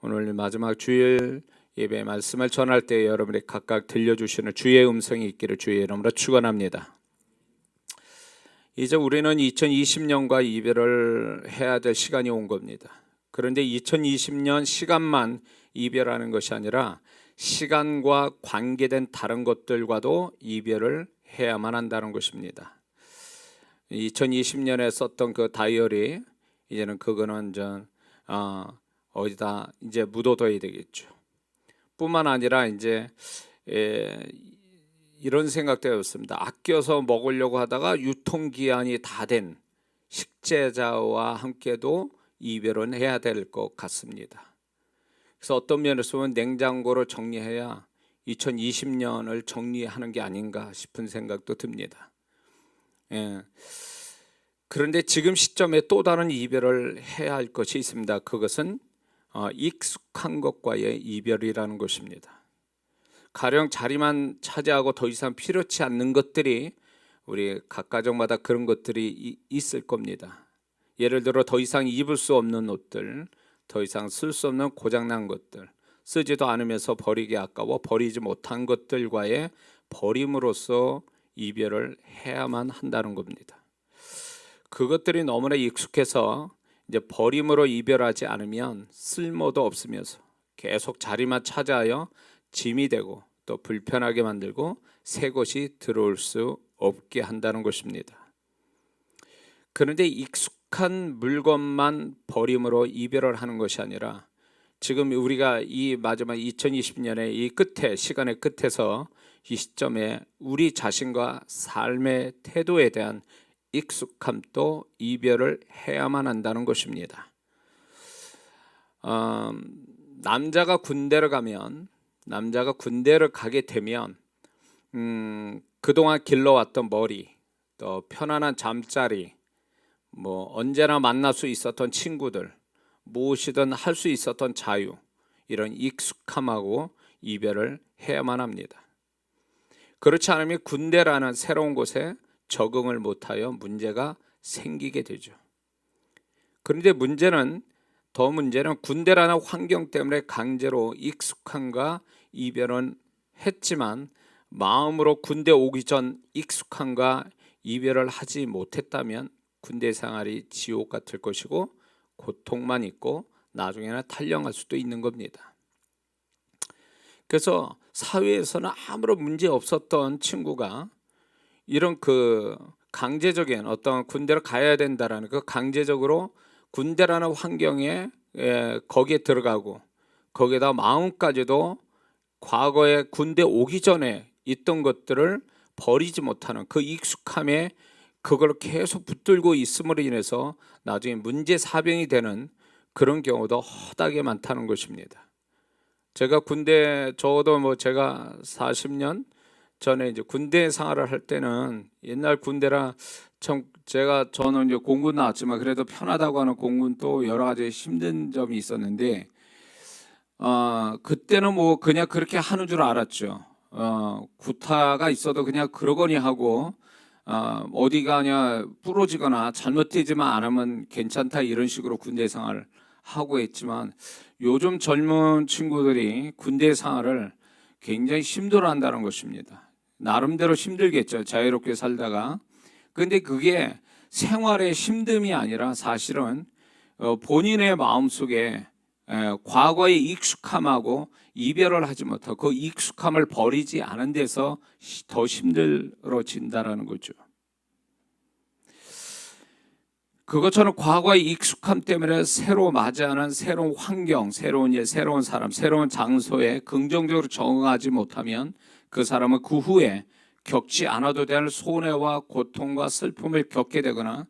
오늘 마지막 주일 예배 말씀을 전할 때 여러분이 각각 들려주시는 주의 음성이 있기를 주의 이름으로 축원합니다. 이제 우리는 2020년과 이별을 해야 될 시간이 온 겁니다. 그런데 2020년 시간만 이별하는 것이 아니라 시간과 관계된 다른 것들과도 이별을 해야만 한다는 것입니다. 2020년에 썼던 그 다이어리, 이제는 그거는 어디다 이제 묻어둬야 되겠죠. 뿐만 아니라 이제 이런 생각도 해봤습니다. 아껴서 먹으려고 하다가 유통기한이 다 된 식재자와 함께도 이별은 해야 될 것 같습니다. 그래서 어떤 면에서 보면 냉장고를 정리해야 2020년을 정리하는 게 아닌가 싶은 생각도 듭니다. 그런데 지금 시점에 또 다른 이별을 해야 할 것이 있습니다. 그것은 익숙한 것과의 이별이라는 것입니다. 가령 자리만 차지하고 더 이상 필요치 않는 것들이 우리 각 가정마다 그런 것들이 있을 겁니다. 예를 들어 더 이상 입을 수 없는 옷들, 더 이상 쓸 수 없는 고장난 것들, 쓰지도 않으면서 버리기 아까워 버리지 못한 것들과의 버림으로써 이별을 해야만 한다는 겁니다. 그것들이 너무나 익숙해서 이제 버림으로 이별하지 않으면 쓸모도 없으면서 계속 자리만 차지하여 짐이 되고 또 불편하게 만들고 새 것이 들어올 수 없게 한다는 것입니다. 그런데 익숙한 물건만 버림으로 이별을 하는 것이 아니라 지금 우리가 이 마지막 2020년의 이 끝에 시간의 끝에서 이 시점에 우리 자신과 삶의 태도에 대한 익숙함도 이별을 해야만 한다는 것입니다. 남자가 군대를 가게 되면 그동안 길러왔던 머리, 또 편안한 잠자리, 언제나 만날 수 있었던 친구들, 무엇이든 할 수 있었던 자유, 이런 익숙함하고 이별을 해야만 합니다. 그렇지 않으면 군대라는 새로운 곳에 적응을 못하여 문제가 생기게 되죠. 그런데 문제는 군대라는 환경 때문에 강제로 익숙함과 이별은 했지만 마음으로 군대 오기 전 익숙함과 이별을 하지 못했다면 군대 생활이 지옥 같을 것이고 고통만 있고 나중에는 탈영할 수도 있는 겁니다. 그래서 사회에서는 아무런 문제 없었던 친구가 이런 강제적인 어떤 군대를 가야 된다라는 강제적으로 군대라는 환경에 거기에 들어가고 거기에다 마음까지도 과거에 군대 오기 전에 있던 것들을 버리지 못하는 그 익숙함에 그걸 계속 붙들고 있음으로 인해서 나중에 문제 사병이 되는 그런 경우도 허다하게 많다는 것입니다. 제가 제가 40년 전에 이제 군대 생활을 할 때는 옛날 군대라 저는 이제 공군 나왔지만 그래도 편하다고 하는 공군 또 여러 가지 힘든 점이 있었는데 그때는 그냥 그렇게 하는 줄 알았죠. 구타가 있어도 그냥 그러거니 하고 어디가 그냥 부러지거나 잘못되지만 않으면 괜찮다 이런 식으로 군대 생활을 하고 했지만 요즘 젊은 친구들이 군대 생활을 굉장히 힘들어한다는 것입니다. 나름대로 힘들겠죠. 자유롭게 살다가. 근데 그게 생활의 힘듦이 아니라 사실은 본인의 마음속에 과거의 익숙함하고 이별을 하지 못하고 그 익숙함을 버리지 않은 데서 더 힘들어진다라는 거죠. 그것처럼 과거의 익숙함 때문에 새로 맞이하는 새로운 환경, 새로운 사람, 새로운 장소에 긍정적으로 적응하지 못하면 그 사람은 그 후에 겪지 않아도 될 손해와 고통과 슬픔을 겪게 되거나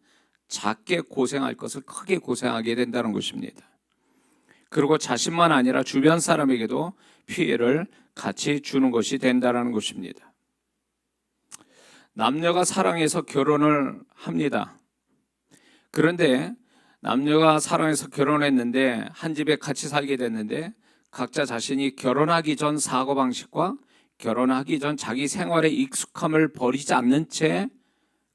작게 고생할 것을 크게 고생하게 된다는 것입니다. 그리고 자신만 아니라 주변 사람에게도 피해를 같이 주는 것이 된다는 것입니다. 남녀가 사랑해서 결혼을 합니다. 그런데 남녀가 사랑해서 결혼했는데 한 집에 같이 살게 됐는데 각자 자신이 결혼하기 전 사고방식과 결혼하기 전 자기 생활의 익숙함을 버리지 않는 채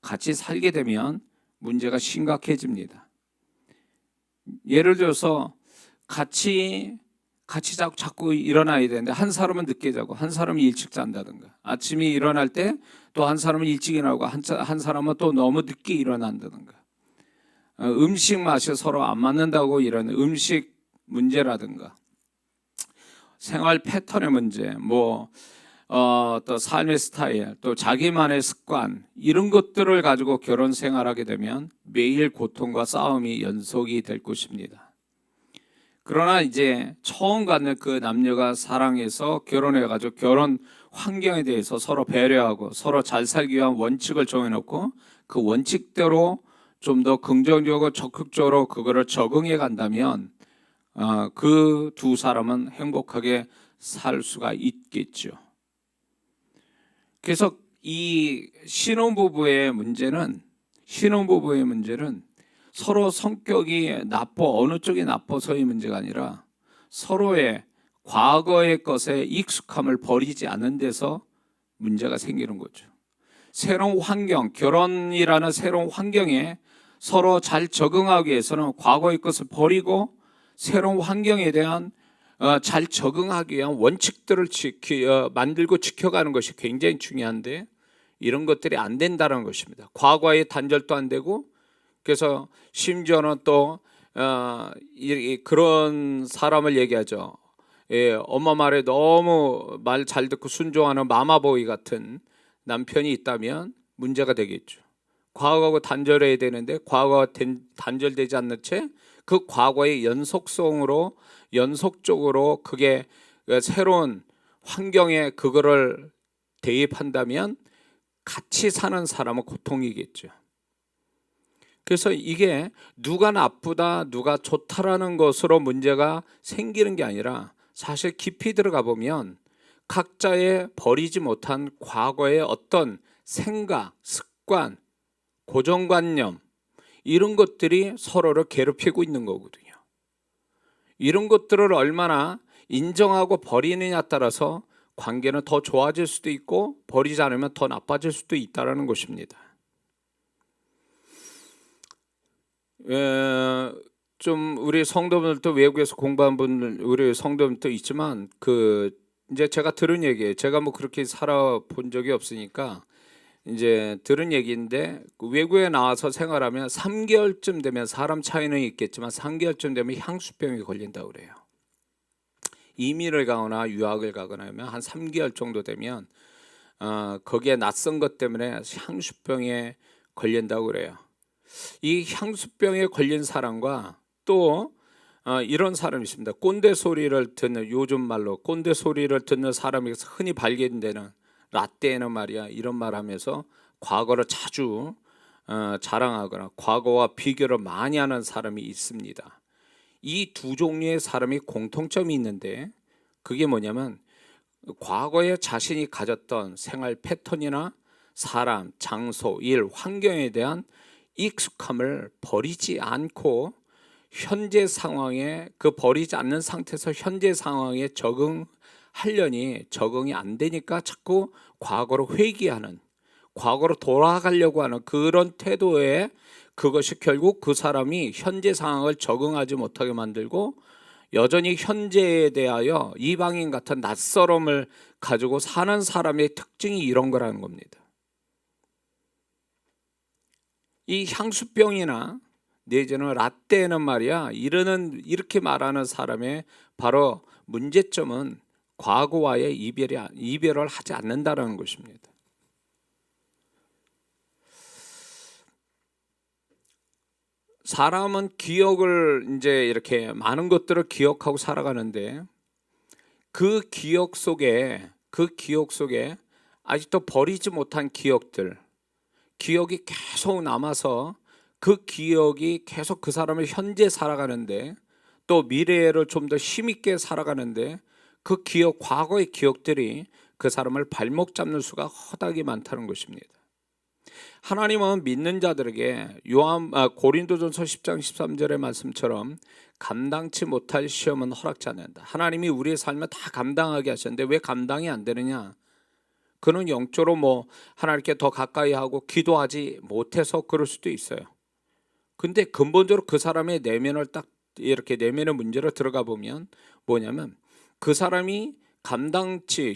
같이 살게 되면 문제가 심각해집니다. 예를 들어서 같이 같이 자꾸 일어나야 되는데 한 사람은 늦게 자고 한 사람은 일찍 잔다든가, 아침에 일어날 때 또 한 사람은 일찍 일어나고 한 사람은 또 너무 늦게 일어난다든가, 음식 맛이 서로 안 맞는다고 이런 음식 문제라든가, 생활 패턴의 문제, 또 삶의 스타일, 또 자기만의 습관, 이런 것들을 가지고 결혼 생활하게 되면 매일 고통과 싸움이 연속이 될 것입니다. 그러나 이제 처음 갖는 그 남녀가 사랑해서 결혼해가지고 결혼 환경에 대해서 서로 배려하고 서로 잘 살기 위한 원칙을 정해놓고 그 원칙대로 좀 더 긍정적으로 적극적으로 그거를 적응해 간다면 그 두 사람은 행복하게 살 수가 있겠죠. 그래서 이 신혼부부의 문제는 서로 성격이 어느 쪽이 나빠서의 문제가 아니라 서로의 과거의 것에 익숙함을 버리지 않는 데서 문제가 생기는 거죠. 새로운 환경, 결혼이라는 새로운 환경에 서로 잘 적응하기 위해서는 과거의 것을 버리고 새로운 환경에 대한 잘 적응하기 위한 원칙들을 만들고 지켜가는 것이 굉장히 중요한데, 이런 것들이 안 된다는 것입니다. 과거의 단절도 안 되고, 그래서 심지어는 또 그런 사람을 얘기하죠. 엄마 말에 너무 말 잘 듣고 순종하는 마마보이 같은 남편이 있다면 문제가 되겠죠. 과거하고 단절해야 되는데 과거가 단절되지 않는 채 그 과거의 연속적으로 그게 새로운 환경에 그거를 대입한다면 같이 사는 사람은 고통이겠죠. 그래서 이게 누가 나쁘다 누가 좋다라는 것으로 문제가 생기는 게 아니라, 사실 깊이 들어가 보면 각자의 버리지 못한 과거의 어떤 생각, 습관, 고정관념, 이런 것들이 서로를 괴롭히고 있는 거거든요. 이런 것들을 얼마나 인정하고 버리느냐에 따라서 관계는 더 좋아질 수도 있고 버리지 않으면 더 나빠질 수도 있다는 것입니다. 좀 우리 성도분들도 외국에서 공부한 분들, 우리 성도분들도 있지만 이제 제가 들은 얘기예요. 제가 그렇게 살아본 적이 없으니까 이제 들은 얘기인데, 외국에 나와서 생활하면 3개월쯤 되면, 사람 차이는 있겠지만 3개월쯤 되면 향수병이 걸린다고 그래요. 이민을 가거나 유학을 가거나 하면 한 3개월 정도 되면 거기에 낯선 것 때문에 향수병에 걸린다고 그래요. 이 향수병에 걸린 사람과 또 이런 사람이 있습니다. 꼰대 소리를 듣는, 요즘 말로 꼰대 소리를 듣는 사람이 흔히 발견되는 라떼는 말이야, 이런 말 하면서 과거를 자주 자랑하거나 과거와 비교를 많이 하는 사람이 있습니다. 이 두 종류의 사람이 공통점이 있는데, 그게 뭐냐면 과거에 자신이 가졌던 생활 패턴이나 사람, 장소, 일, 환경에 대한 익숙함을 버리지 않고 현재 상황에 버리지 않는 상태에서 현재 상황에 적응하려니 적응이 안 되니까 자꾸 과거로 회귀하는, 과거로 돌아가려고 하는 그런 태도에, 그것이 결국 그 사람이 현재 상황을 적응하지 못하게 만들고 여전히 현재에 대하여 이방인 같은 낯설음을 가지고 사는 사람의 특징이 이런 거라는 겁니다. 이 향수병이나 내지는 라떼는 말이야, 이렇게 말하는 사람의 바로 문제점은 과거와의 이별을 하지 않는다는 것입니다. 사람은 기억을 이제 이렇게 많은 것들을 기억하고 살아가는데, 그 기억 속에 아직도 버리지 못한 기억이 계속 남아서 그 기억이 계속 그 사람을 현재 살아가는데, 또 미래를 좀 더 힘있게 살아가는데, 그 과거의 기억들이 그 사람을 발목 잡는 수가 허다하게 많다는 것입니다. 하나님은 믿는 자들에게 고린도전서 10장 13절의 말씀처럼 감당치 못할 시험은 허락지 않는다. 하나님이 우리의 삶을 다 감당하게 하셨는데 왜 감당이 안 되느냐? 그는 영적으로 하나님께 더 가까이 하고 기도하지 못해서 그럴 수도 있어요. 근데 근본적으로 그 사람의 내면을 딱 이렇게 내면의 문제로 들어가 보면 뭐냐면, 그 사람이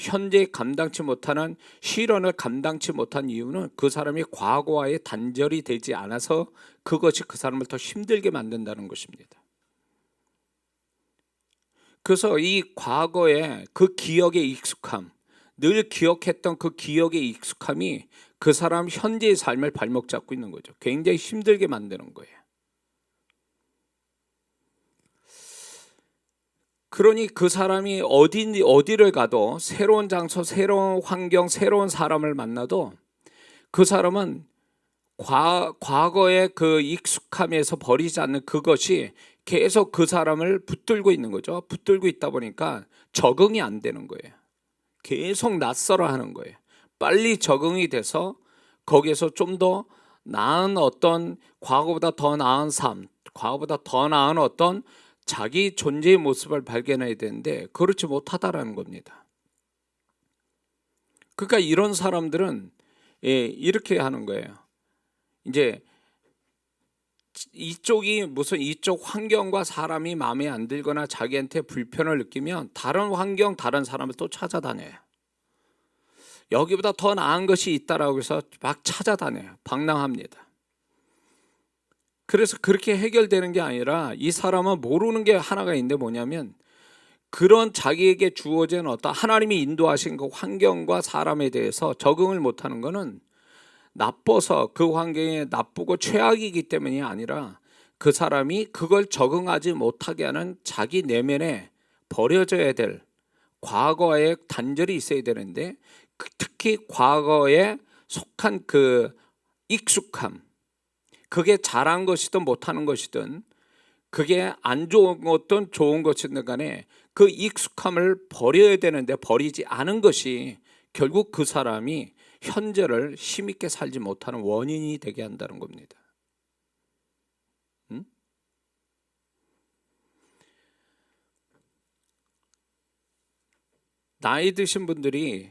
현재 감당치 못하는 시련을 감당치 못한 이유는 그 사람이 과거와의 단절이 되지 않아서 그것이 그 사람을 더 힘들게 만든다는 것입니다. 그래서 이 과거의 그 기억의 익숙함, 늘 기억했던 그 기억의 익숙함이 그 사람 현재의 삶을 발목 잡고 있는 거죠. 굉장히 힘들게 만드는 거예요. 그러니 그 사람이 어디를 가도 새로운 장소, 새로운 환경, 새로운 사람을 만나도 그 사람은 과거의 그 익숙함에서 버리지 않는 그것이 계속 그 사람을 붙들고 있는 거죠. 붙들고 있다 보니까 적응이 안 되는 거예요. 계속 낯설어 하는 거예요. 빨리 적응이 돼서 거기에서 좀 더 나은 어떤 과거보다 더 나은 삶, 과거보다 더 나은 어떤 자기 존재의 모습을 발견해야 되는데 그렇지 못하다라는 겁니다. 그러니까 이런 사람들은 이렇게 하는 거예요. 이제 이쪽 환경과 사람이 마음에 안 들거나 자기한테 불편을 느끼면 다른 환경, 다른 사람을 또 찾아다녀요. 여기보다 더 나은 것이 있다라고 해서 막 찾아다녀요. 방랑합니다. 그래서 그렇게 해결되는 게 아니라 이 사람은 모르는 게 하나가 있는데 뭐냐면 그런 자기에게 주어진 어떤 하나님이 인도하신 그 환경과 사람에 대해서 적응을 못하는 것은 나빠서 그 환경이 나쁘고 최악이기 때문이 아니라 그 사람이 그걸 적응하지 못하게 하는 자기 내면에 버려져야 될 과거의 단절이 있어야 되는데 특히 과거에 속한 그 익숙함, 그게 잘한 것이든 못하는 것이든 그게 안 좋은 것든 좋은 것이든 간에 그 익숙함을 버려야 되는데 버리지 않은 것이 결국 그 사람이 현재를 힘있게 살지 못하는 원인이 되게 한다는 겁니다. 나이 드신 분들이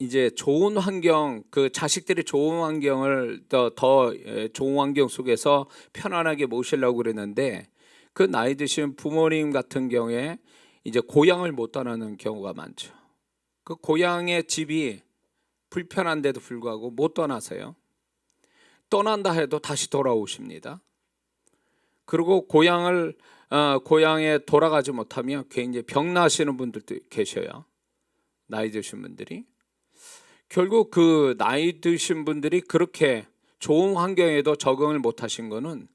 이제 좋은 환경, 그 자식들이 좋은 환경을 더 좋은 환경 속에서 편안하게 모시려고 그랬는데 그 나이 드신 부모님 같은 경우에 이제 고향을 못 떠나는 경우가 많죠. 그 고향의 집이 불편한데도 불구하고 못 떠나세요. 떠난다 해도 다시 돌아오십니다. 그리고 고향에 돌아가지 못하면 굉장히 병나시는 분들도 계셔요. 나이 드신 분들이. 결국 그 나이 드신 분들이 그렇게 좋은 환경에도 적응을 못 하신 거는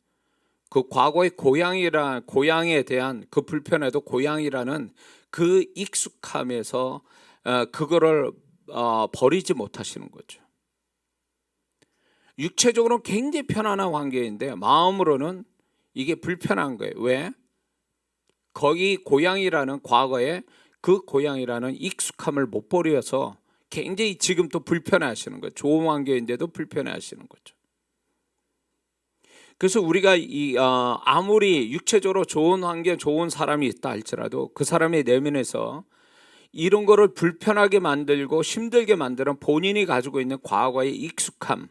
그 과거의 고향에 대한 그 불편에도 고향이라는 그 익숙함에서 그거를 버리지 못하시는 거죠. 육체적으로는 굉장히 편안한 환경인데 마음으로는 이게 불편한 거예요. 왜? 거기 고향이라는 과거에 그 고향이라는 익숙함을 못 버려서 굉장히 지금 또 불편해 하시는 거예요. 좋은 환경인데도 불편해 하시는 거죠. 그래서 우리가 아무리 육체적으로 좋은 환경, 좋은 사람이 있다 할지라도 그 사람의 내면에서 이런 거를 불편하게 만들고 힘들게 만드는 본인이 가지고 있는 과거의 익숙한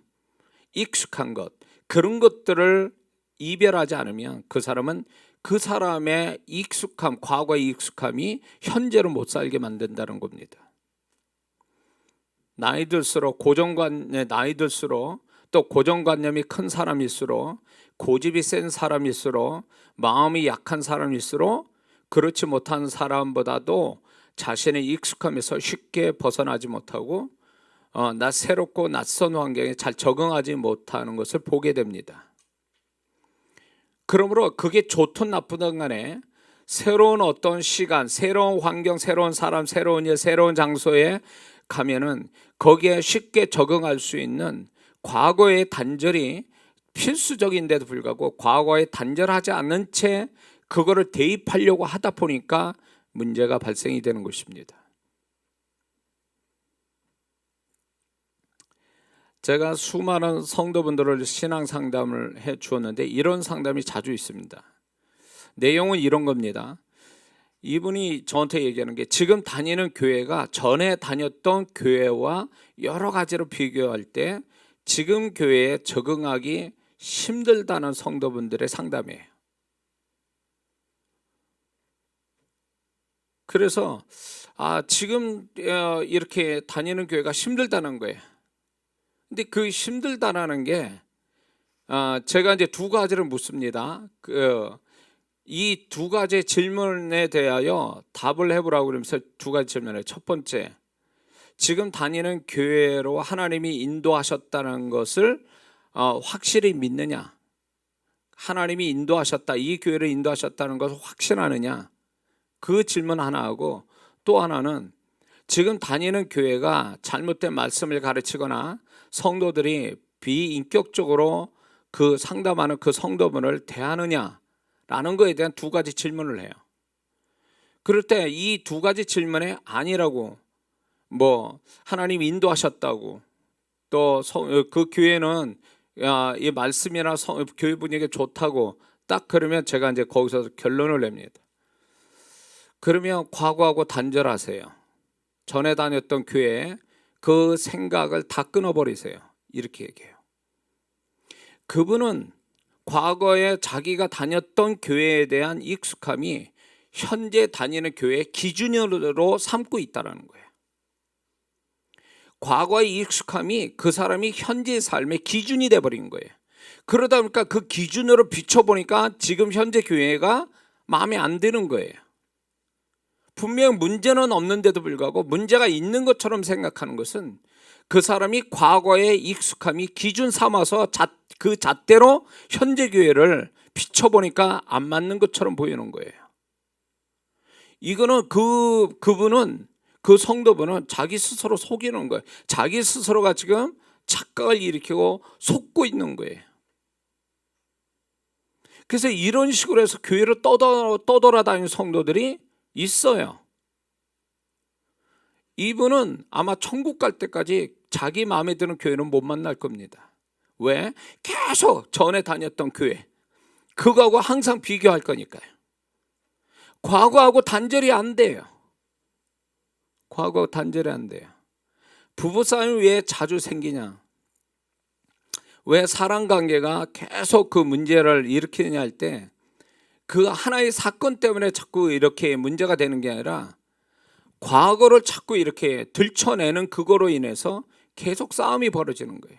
것, 그런 것들을 이별하지 않으면 그 사람은 그 사람의 익숙함, 과거의 익숙함이 현재로 못 살게 만든다는 겁니다. 나이 들수록 또 고정관념이 큰 사람일수록 고집이 센 사람일수록 마음이 약한 사람일수록 그렇지 못한 사람보다도 자신의 익숙함에서 쉽게 벗어나지 못하고 새롭고 낯선 환경에 잘 적응하지 못하는 것을 보게 됩니다. 그러므로 그게 좋든 나쁘든 간에 새로운 어떤 시간, 새로운 환경, 새로운 사람, 새로운 일, 새로운 장소에 가면은 거기에 쉽게 적응할 수 있는 과거의 단절이 필수적인데도 불구하고 과거에 단절하지 않는 채 그거를 대입하려고 하다 보니까 문제가 발생이 되는 것입니다. 제가 수많은 성도분들을 신앙 상담을 해 주었는데 이런 상담이 자주 있습니다. 내용은 이런 겁니다. 이분이 저한테 얘기하는 게 지금 다니는 교회가 전에 다녔던 교회와 여러 가지로 비교할 때 지금 교회에 적응하기 힘들다는 성도분들의 상담이에요. 그래서 지금 이렇게 다니는 교회가 힘들다는 거예요. 근데 그 힘들다라는 게 제가 이제 두 가지를 묻습니다. 이 두 가지 질문에 대하여 답을 해보라고 그러면서 두 가지 질문을. 첫 번째, 지금 다니는 교회로 하나님이 인도하셨다는 것을 확실히 믿느냐? 하나님이 인도하셨다, 이 교회를 인도하셨다는 것을 확신하느냐? 그 질문 하나 하고, 또 하나는 지금 다니는 교회가 잘못된 말씀을 가르치거나 성도들이 비인격적으로 그 상담하는 그 성도분을 대하느냐라는 거에 대한 두 가지 질문을 해요. 그럴 때 이 두 가지 질문에 아니라고, 하나님이 인도하셨다고, 또 그 교회는 이 말씀이나 교회 분위기가 좋다고 딱 그러면 제가 이제 거기서 결론을 냅니다. 그러면 과거하고 단절하세요. 전에 다녔던 교회 그 생각을 다 끊어버리세요. 이렇게 얘기해요. 그분은 과거에 자기가 다녔던 교회에 대한 익숙함이 현재 다니는 교회의 기준으로 삼고 있다는 거예요. 과거의 익숙함이 그 사람이 현재의 삶의 기준이 돼버린 거예요. 그러다 보니까 그 기준으로 비춰보니까 지금 현재 교회가 마음에 안 드는 거예요. 분명 문제는 없는데도 불구하고 문제가 있는 것처럼 생각하는 것은 그 사람이 과거의 익숙함이 기준 삼아서 그 잣대로 현재 교회를 비춰보니까 안 맞는 것처럼 보이는 거예요. 이거는 그분은, 그 성도분은 자기 스스로 속이는 거예요. 자기 스스로가 지금 착각을 일으키고 속고 있는 거예요. 그래서 이런 식으로 해서 교회를 떠돌아다니는 성도들이 있어요. 이분은 아마 천국 갈 때까지 자기 마음에 드는 교회는 못 만날 겁니다. 왜? 계속 전에 다녔던 교회, 그거하고 항상 비교할 거니까요. 과거하고 단절이 안 돼요. 과거하고 단절이 안 돼요. 부부싸움이 왜 자주 생기냐? 왜 사랑관계가 계속 그 문제를 일으키느냐 할 때, 그 하나의 사건 때문에 자꾸 이렇게 문제가 되는 게 아니라 과거를 자꾸 이렇게 들춰내는 그거로 인해서 계속 싸움이 벌어지는 거예요.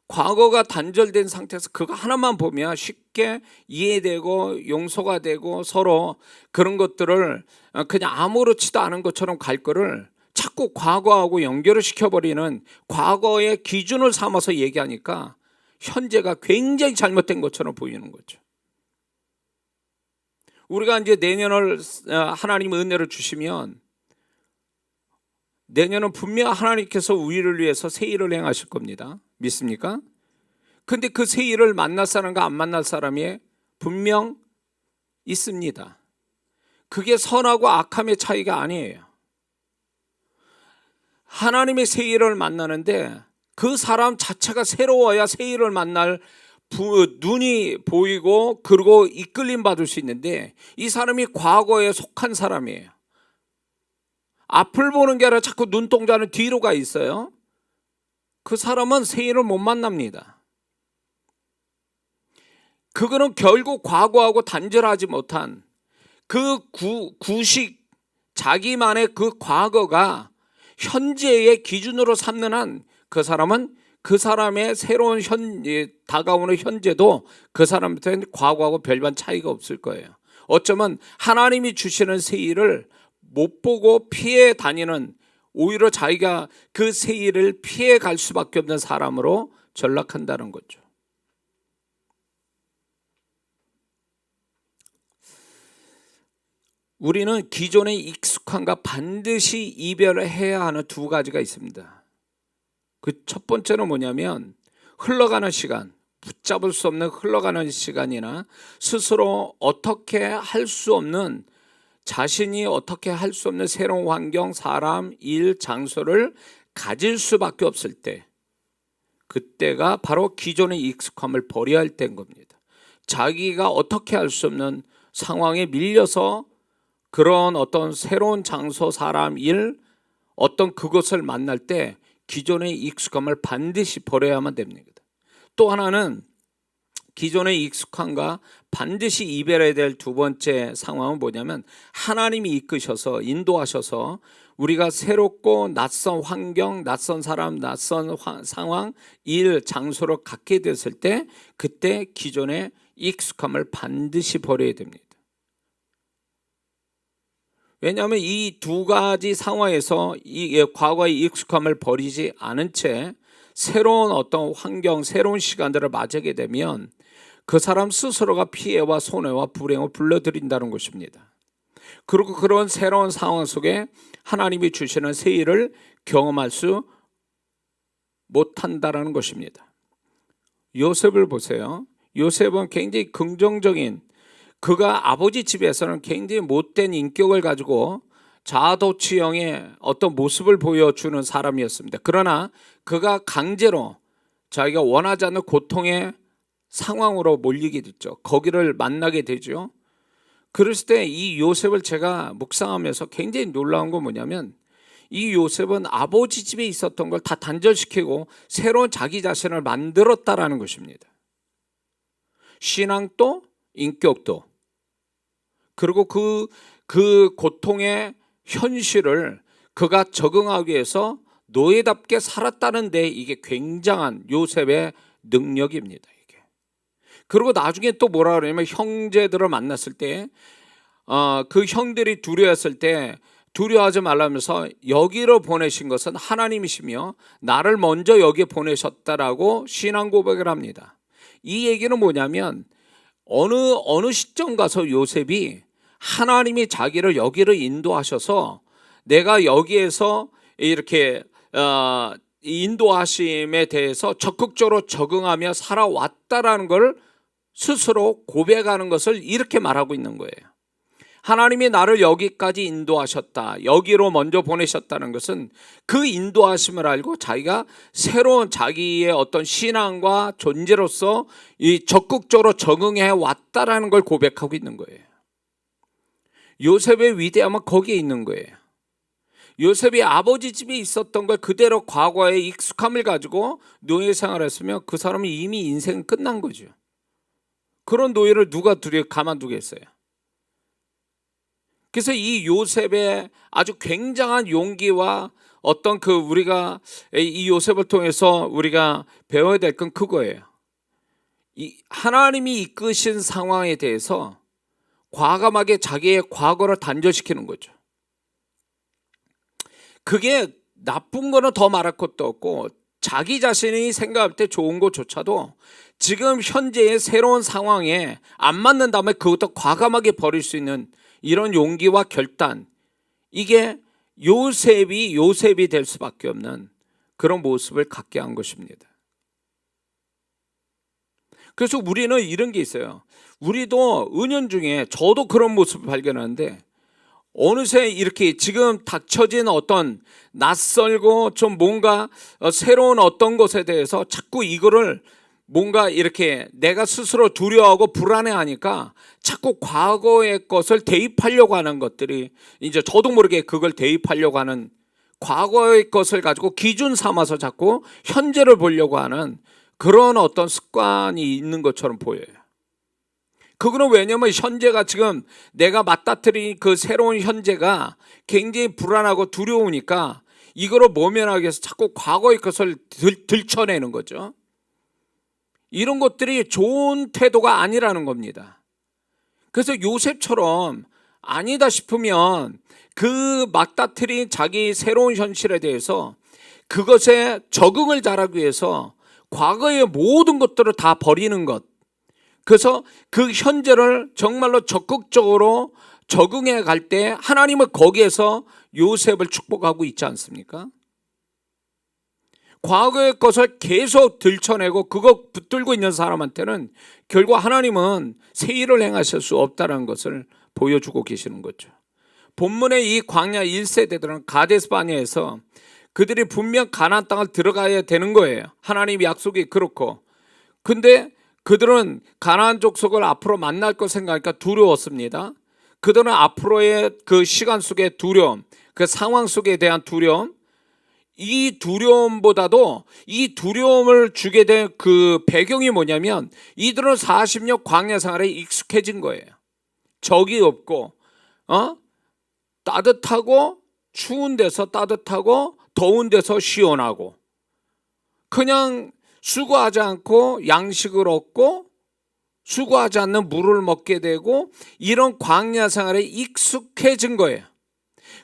과거가 단절된 상태에서 그거 하나만 보면 쉽게 이해되고 용서가 되고 서로 그런 것들을 그냥 아무렇지도 않은 것처럼 갈 거를 자꾸 과거하고 연결을 시켜버리는, 과거의 기준을 삼아서 얘기하니까 현재가 굉장히 잘못된 것처럼 보이는 거죠. 우리가 이제 내년을 하나님 은혜를 주시면 내년은 분명 하나님께서 우리를 위해서 새 일을 행하실 겁니다. 믿습니까? 근데 그 새 일을 만날 사람과 안 만날 사람이 분명 있습니다. 그게 선하고 악함의 차이가 아니에요. 하나님의 새 일을 만나는데 그 사람 자체가 새로워야 새 일을 만날 눈이 보이고 그리고 이끌림 받을 수 있는데, 이 사람이 과거에 속한 사람이에요. 앞을 보는 게 아니라 자꾸 눈동자는 뒤로 가 있어요. 그 사람은 새 일을 못 만납니다. 그거는 결국 과거하고 단절하지 못한 그 구식, 자기만의 그 과거가 현재의 기준으로 삼는 한 그 사람은 그 사람의 새로운 다가오는 현재도 그 사람한테는 과거하고 별반 차이가 없을 거예요. 어쩌면 하나님이 주시는 새 일을 못 보고 피해 다니는, 오히려 자기가 그 새 일을 피해 갈 수밖에 없는 사람으로 전락한다는 거죠. 우리는 기존의 익숙함과 반드시 이별을 해야 하는 두 가지가 있습니다. 그 첫 번째는 뭐냐면 흘러가는 시간, 붙잡을 수 없는 흘러가는 시간이나 스스로 어떻게 할 수 없는, 자신이 어떻게 할 수 없는 새로운 환경, 사람, 일, 장소를 가질 수밖에 없을 때, 그때가 바로 기존의 익숙함을 버려야 할 때인 겁니다. 자기가 어떻게 할 수 없는 상황에 밀려서 그런 어떤 새로운 장소, 사람, 일, 어떤 그것을 만날 때 기존의 익숙함을 반드시 버려야만 됩니다. 또 하나는 기존의 익숙함과 반드시 이별해야 될 두 번째 상황은 뭐냐면, 하나님이 이끄셔서 인도하셔서 우리가 새롭고 낯선 환경, 낯선 사람, 낯선 상황, 일, 장소로 갖게 됐을 때 그때 기존의 익숙함을 반드시 버려야 됩니다. 왜냐하면 이 두 가지 상황에서 이 과거의 익숙함을 버리지 않은 채 새로운 어떤 환경, 새로운 시간들을 맞이하게 되면 그 사람 스스로가 피해와 손해와 불행을 불러들인다는 것입니다. 그리고 그런 새로운 상황 속에 하나님이 주시는 새 일을 경험할 수 못한다는 것입니다. 요셉을 보세요. 요셉은 굉장히 긍정적인, 그가 아버지 집에서는 굉장히 못된 인격을 가지고 자아도취형의 어떤 모습을 보여주는 사람이었습니다. 그러나 그가 강제로 자기가 원하지 않는 고통의 상황으로 몰리게 됐죠. 거기를 만나게 되죠. 그랬을 때 이 요셉을 제가 묵상하면서 굉장히 놀라운 건 뭐냐면, 이 요셉은 아버지 집에 있었던 걸 다 단절시키고 새로운 자기 자신을 만들었다라는 것입니다. 신앙도 인격도, 그리고 그 고통의 현실을 그가 적응하기 위해서 노예답게 살았다는 데 이게 굉장한 요셉의 능력입니다. 이게. 그리고 나중에 또 뭐라 그러냐면, 형제들을 만났을 때 그 형들이 두려워했을 때 두려워하지 말라면서 여기로 보내신 것은 하나님이시며 나를 먼저 여기에 보내셨다라고 신앙 고백을 합니다. 이 얘기는 뭐냐면, 어느 시점 가서 요셉이 하나님이 자기를 여기를 인도하셔서 내가 여기에서 이렇게 인도하심에 대해서 적극적으로 적응하며 살아왔다라는 걸 스스로 고백하는 것을 이렇게 말하고 있는 거예요. 하나님이 나를 여기까지 인도하셨다, 여기로 먼저 보내셨다는 것은 그 인도하심을 알고 자기가 새로운 자기의 어떤 신앙과 존재로서 이 적극적으로 적응해 왔다라는 걸 고백하고 있는 거예요. 요셉의 위대함은 거기에 있는 거예요. 요셉이 아버지 집에 있었던 걸 그대로 과거의 익숙함을 가지고 노예 생활을 했으면 그 사람은 이미 인생은 끝난 거죠. 그런 노예를 누가 가만두겠어요. 그래서 이 요셉의 아주 굉장한 용기와 어떤 우리가 이 요셉을 통해서 우리가 배워야 될 건 그거예요. 이 하나님이 이끄신 상황에 대해서 과감하게 자기의 과거를 단절시키는 거죠. 그게 나쁜 거는 더 말할 것도 없고, 자기 자신이 생각할 때 좋은 것조차도 지금 현재의 새로운 상황에 안 맞는다면 그것도 과감하게 버릴 수 있는 이런 용기와 결단, 이게 요셉이 될 수밖에 없는 그런 모습을 갖게 한 것입니다. 그래서 우리는 이런 게 있어요. 우리도 은연중에 저도 그런 모습을 발견하는데, 어느새 이렇게 지금 닥쳐진 어떤 낯설고 좀 뭔가 새로운 어떤 것에 대해서 자꾸 이거를 뭔가 이렇게 내가 스스로 두려워하고 불안해하니까 자꾸 과거의 것을 대입하려고 하는 것들이, 이제 저도 모르게 그걸 대입하려고 하는, 과거의 것을 가지고 기준 삼아서 자꾸 현재를 보려고 하는 그런 어떤 습관이 있는 것처럼 보여요. 그거는 왜냐면 현재가 지금 내가 맞닥뜨린 그 새로운 현재가 굉장히 불안하고 두려우니까 이거를 모면하기 위해서 자꾸 과거의 것을 들춰내는 거죠. 이런 것들이 좋은 태도가 아니라는 겁니다. 그래서 요셉처럼 아니다 싶으면 그 맞닥뜨린 자기 새로운 현실에 대해서 그것에 적응을 잘하기 위해서 과거의 모든 것들을 다 버리는 것, 그래서 그 현재를 정말로 적극적으로 적응해 갈 때 하나님은 거기에서 요셉을 축복하고 있지 않습니까? 과거의 것을 계속 들춰내고 그거 붙들고 있는 사람한테는 결국 하나님은 새 일을 행하실 수 없다는 것을 보여주고 계시는 거죠. 본문의 이 광야 1세대들은 가데스 바네아에서 그들이 분명 가나안 땅을 들어가야 되는 거예요. 하나님 약속이 그렇고. 근데 그들은 가나안 족속을 앞으로 만날 것 생각하니까 두려웠습니다. 그들은 앞으로의 그 시간 속의 두려움, 그 상황 속에 대한 두려움, 이 두려움보다도 이 두려움을 주게 된 그 배경이 뭐냐면 이들은 40년 광야 생활에 익숙해진 거예요. 적이 없고 따뜻하고 추운 데서 따뜻하고 더운 데서 시원하고 그냥 수고하지 않고 양식을 얻고 수고하지 않는 물을 먹게 되고 이런 광야 생활에 익숙해진 거예요.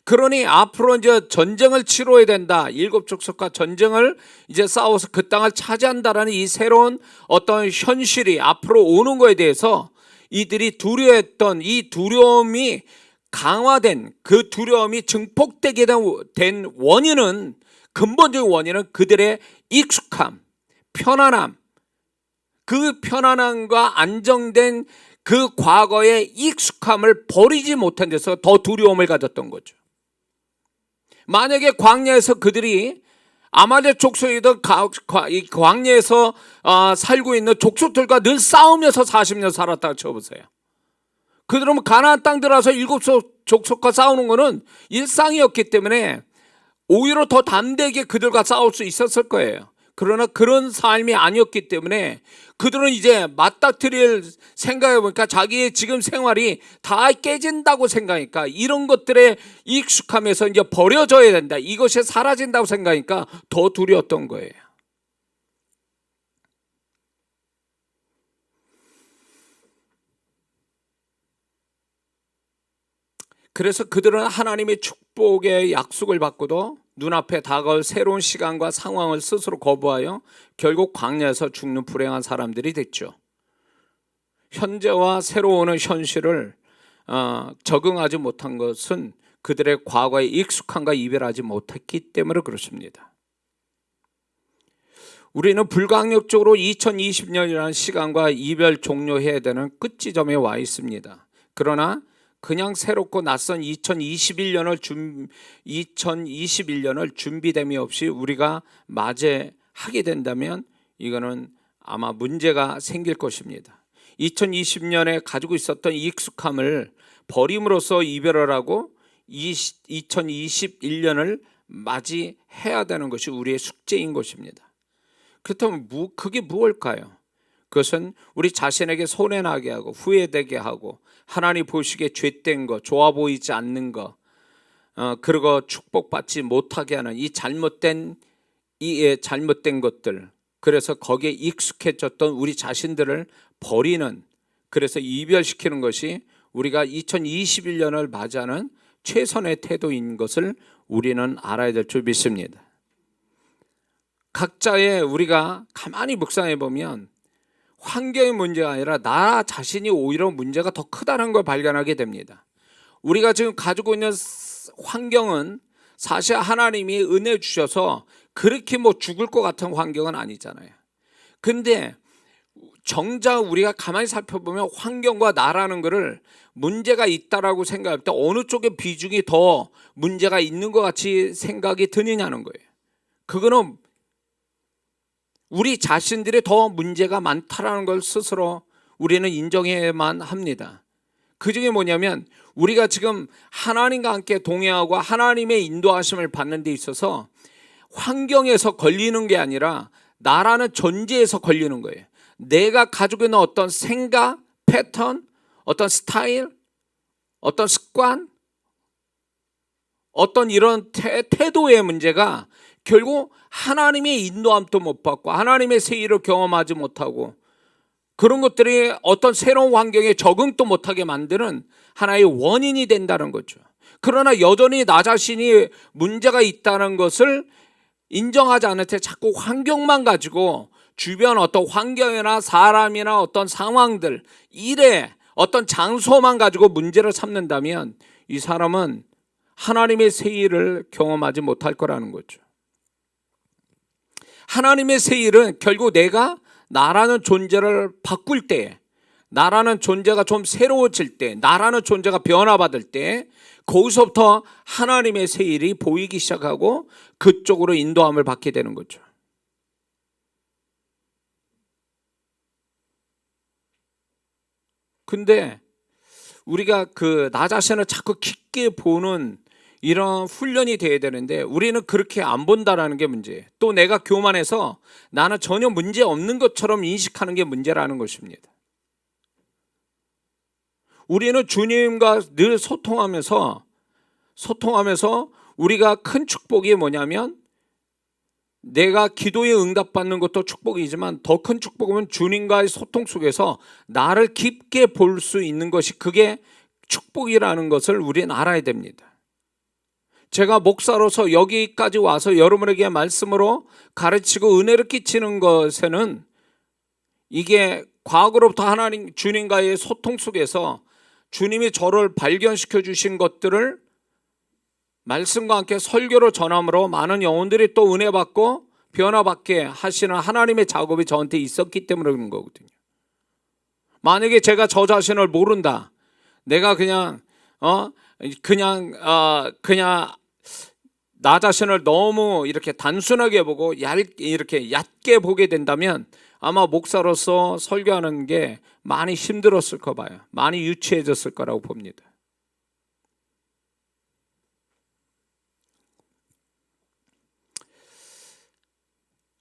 그러니 앞으로 이제 전쟁을 치러야 된다. 일곱 족속과 전쟁을 이제 싸워서 그 땅을 차지한다라는 이 새로운 어떤 현실이 앞으로 오는 거에 대해서 이들이 두려워했던 이 두려움이 강화된 그 두려움이 증폭되게 된 원인은 근본적인 원인은 그들의 익숙함, 편안함, 그 편안함과 안정된 그 과거의 익숙함을 버리지 못한 데서 더 두려움을 가졌던 거죠. 만약에 광야에서 그들이 아말렉 족속이든 광야에서 살고 있는 족속들과 늘 싸우면서 40년 살았다고 쳐보세요. 그들은 가나안 땅 들어와서 일곱 족속과 싸우는 것은 일상이었기 때문에 오히려 더 담대하게 그들과 싸울 수 있었을 거예요. 그러나 그런 삶이 아니었기 때문에 그들은 이제 맞닥뜨릴 생각해 보니까 자기의 지금 생활이 다 깨진다고 생각하니까 이런 것들에 익숙함에서 이제 버려져야 된다. 이것이 사라진다고 생각하니까 더 두려웠던 거예요. 그래서 그들은 하나님의 축복의 약속을 받고도 눈앞에 다가올 새로운 시간과 상황을 스스로 거부하여 결국 광야에서 죽는 불행한 사람들이 됐죠. 현재와 새로 오는 현실을 적응하지 못한 것은 그들의 과거의 익숙함과 이별하지 못했기 때문에 그렇습니다. 우리는 불가항력적으로 2020년이라는 시간과 이별 종료해야 되는 끝지점에 와 있습니다. 그러나 그냥 새롭고 낯선 2021년을 준비됨이 없이 우리가 맞이하게 된다면 이거는 아마 문제가 생길 것입니다. 2020년에 가지고 있었던 익숙함을 버림으로써 이별을 하고 2021년을 맞이해야 되는 것이 우리의 숙제인 것입니다. 그렇다면 그게 무엇일까요? 그것은 우리 자신에게 손해나게 하고 후회되게 하고 하나님 보시기에 죄된 거, 좋아 보이지 않는 거, 그리고 축복받지 못하게 하는 이 잘못된 것들, 그래서 거기에 익숙해졌던 우리 자신들을 버리는, 그래서 이별시키는 것이 우리가 2021년을 맞이하는 최선의 태도인 것을 우리는 알아야 될 줄 믿습니다. 각자의 우리가 가만히 묵상해 보면 환경의 문제가 아니라 나 자신이 오히려 문제가 더 크다는 걸 발견하게 됩니다. 우리가 지금 가지고 있는 환경은 사실 하나님이 은혜 주셔서 그렇게 죽을 것 같은 환경은 아니잖아요. 근데 정작 우리가 가만히 살펴보면 환경과 나라는 것을 문제가 있다라고 생각할 때 어느 쪽에 비중이 더 문제가 있는 것 같이 생각이 드느냐는 거예요. 그거는 우리 자신들이 더 문제가 많다라는 걸 스스로 우리는 인정해야만 합니다. 그중에 뭐냐면 우리가 지금 하나님과 함께 동행하고 하나님의 인도하심을 받는 데 있어서 환경에서 걸리는 게 아니라 나라는 존재에서 걸리는 거예요. 내가 가지고 있는 어떤 생각, 패턴, 어떤 스타일, 어떤 습관, 어떤 이런 태도의 문제가 결국 하나님의 인도함도 못 받고 하나님의 세일을 경험하지 못하고 그런 것들이 어떤 새로운 환경에 적응도 못하게 만드는 하나의 원인이 된다는 거죠. 그러나 여전히 나 자신이 문제가 있다는 것을 인정하지 않을 때 자꾸 환경만 가지고 주변 어떤 환경이나 사람이나 어떤 상황들, 일에 어떤 장소만 가지고 문제를 삼는다면 이 사람은 하나님의 세일을 경험하지 못할 거라는 거죠. 하나님의 세일은 결국 내가 나라는 존재를 바꿀 때, 나라는 존재가 좀 새로워질 때, 나라는 존재가 변화받을 때 거기서부터 하나님의 세일이 보이기 시작하고 그쪽으로 인도함을 받게 되는 거죠. 근데 우리가 나 자신을 자꾸 깊게 보는 이런 훈련이 돼야 되는데 우리는 그렇게 안 본다라는 게 문제예요. 또 내가 교만해서 나는 전혀 문제 없는 것처럼 인식하는 게 문제라는 것입니다. 우리는 주님과 늘 소통하면서 우리가 큰 축복이 뭐냐면, 내가 기도에 응답받는 것도 축복이지만 더 큰 축복은 주님과의 소통 속에서 나를 깊게 볼 수 있는 것이, 그게 축복이라는 것을 우리는 알아야 됩니다. 제가 목사로서 여기까지 와서 여러분에게 말씀으로 가르치고 은혜를 끼치는 것에는, 이게 과거로부터 하나님 주님과의 소통 속에서 주님이 저를 발견시켜 주신 것들을 말씀과 함께 설교로 전함으로 많은 영혼들이 또 은혜 받고 변화받게 하시는 하나님의 작업이 저한테 있었기 때문에 그런 거거든요. 만약에 제가 저 자신을 모른다, 내가 그냥 나 자신을 너무 이렇게 단순하게 보고 이렇게 얕게 보게 된다면 아마 목사로서 설교하는 게 많이 힘들었을 거 봐요. 많이 유치해졌을 거라고 봅니다.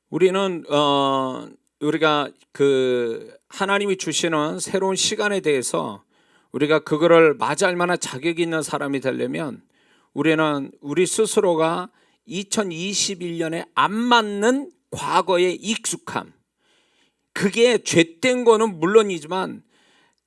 우리는 우리가 그 하나님이 주시는 새로운 시간에 대해서 우리가 그거를 맞이할 만한 자격이 있는 사람이 되려면, 우리는 우리 스스로가 2021년에 안 맞는 과거의 익숙함, 그게 죄된 거는 물론이지만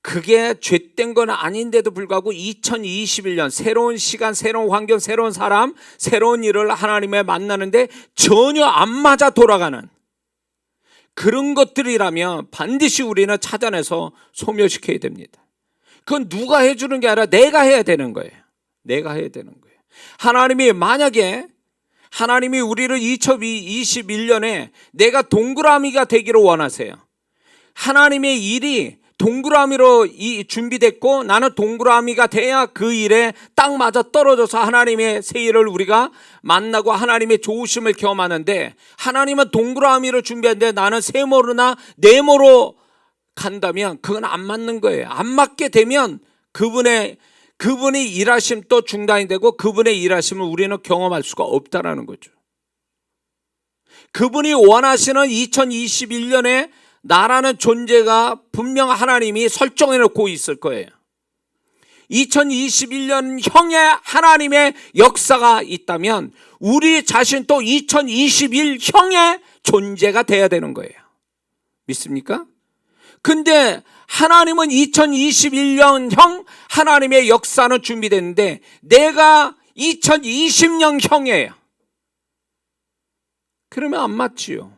그게 죄된 건 아닌데도 불구하고 2021년 새로운 시간, 새로운 환경, 새로운 사람, 새로운 일을 하나님의 만나는데 전혀 안 맞아 돌아가는 그런 것들이라면 반드시 우리는 찾아내서 소멸시켜야 됩니다. 그건 누가 해주는 게 아니라 내가 해야 되는 거예요. 내가 해야 되는 거예요. 만약에 하나님이 우리를 2021년에 내가 동그라미가 되기를 원하세요. 하나님의 일이 동그라미로 준비됐고 나는 동그라미가 돼야 그 일에 딱 맞아 떨어져서 하나님의 새 일을 우리가 만나고 하나님의 좋으심을 경험하는데, 하나님은 동그라미로 준비했는데 나는 세모로나 네모로 간다면 그건 안 맞는 거예요. 안 맞게 되면 그분의 일하심 또 중단이 되고 그분의 일하심을 우리는 경험할 수가 없다라는 거죠. 그분이 원하시는 2021년에 나라는 존재가 분명 하나님이 설정해 놓고 있을 거예요. 2021년형의 하나님의 역사가 있다면 우리 자신도 2021형의 존재가 돼야 되는 거예요. 믿습니까? 근데 하나님은 2021년형 하나님의 역사는 준비됐는데 내가 2020년형이에요. 그러면 안 맞지요.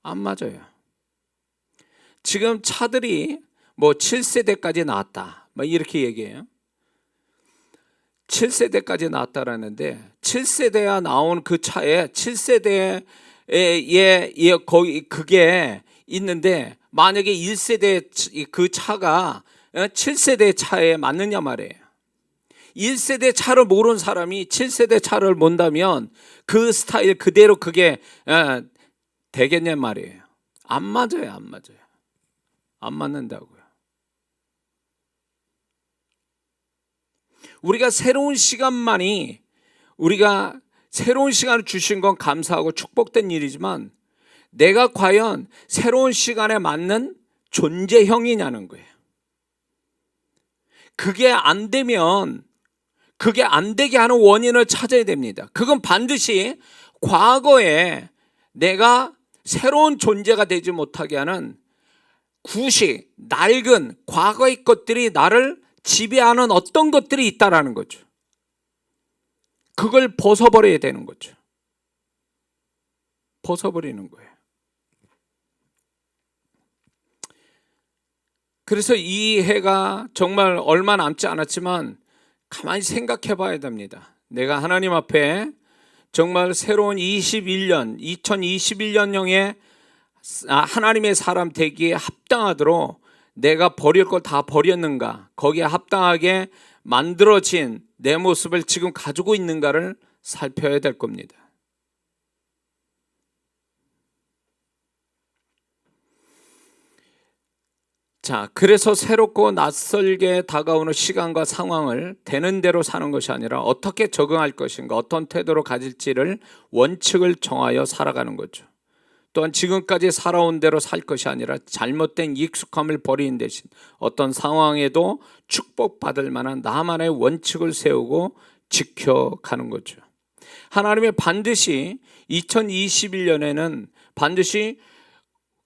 안 맞아요. 지금 차들이 뭐 7세대까지 나왔다, 뭐 이렇게 얘기해요. 7세대까지 나왔다라는데 7세대가 나온 그 차에 7세대에 거기 그게 있는데, 만약에 1세대 그 차가 7세대 차에 맞느냐 말이에요. 1세대 차를 모르는 사람이 7세대 차를 본다면 그 스타일 그대로 그게 되겠냐 말이에요. 안 맞아요. 안 맞는다고요. 우리가 새로운 시간을 주신 건 감사하고 축복된 일이지만, 내가 과연 새로운 시간에 맞는 존재형이냐는 거예요. 그게 안 되게 하는 원인을 찾아야 됩니다. 그건 반드시 과거에 내가 새로운 존재가 되지 못하게 하는 낡은 과거의 것들이 나를 지배하는 어떤 것들이 있다라는 거죠. 그걸 벗어버려야 되는 거죠. 벗어버리는 거예요. 그래서 이 해가 정말 얼마 남지 않았지만 가만히 생각해 봐야 됩니다. 내가 하나님 앞에 정말 새로운 2021년형의 하나님의 사람 되기에 합당하도록 내가 버릴 걸 다 버렸는가, 거기에 합당하게 만들어진 내 모습을 지금 가지고 있는가를 살펴야 될 겁니다. 자, 그래서 새롭고 낯설게 다가오는 시간과 상황을 되는 대로 사는 것이 아니라 어떻게 적응할 것인가, 어떤 태도로 가질지를 원칙을 정하여 살아가는 거죠. 또한 지금까지 살아온 대로 살 것이 아니라 잘못된 익숙함을 버리는 대신 어떤 상황에도 축복받을 만한 나만의 원칙을 세우고 지켜가는 거죠. 하나님이 반드시 2021년에는 반드시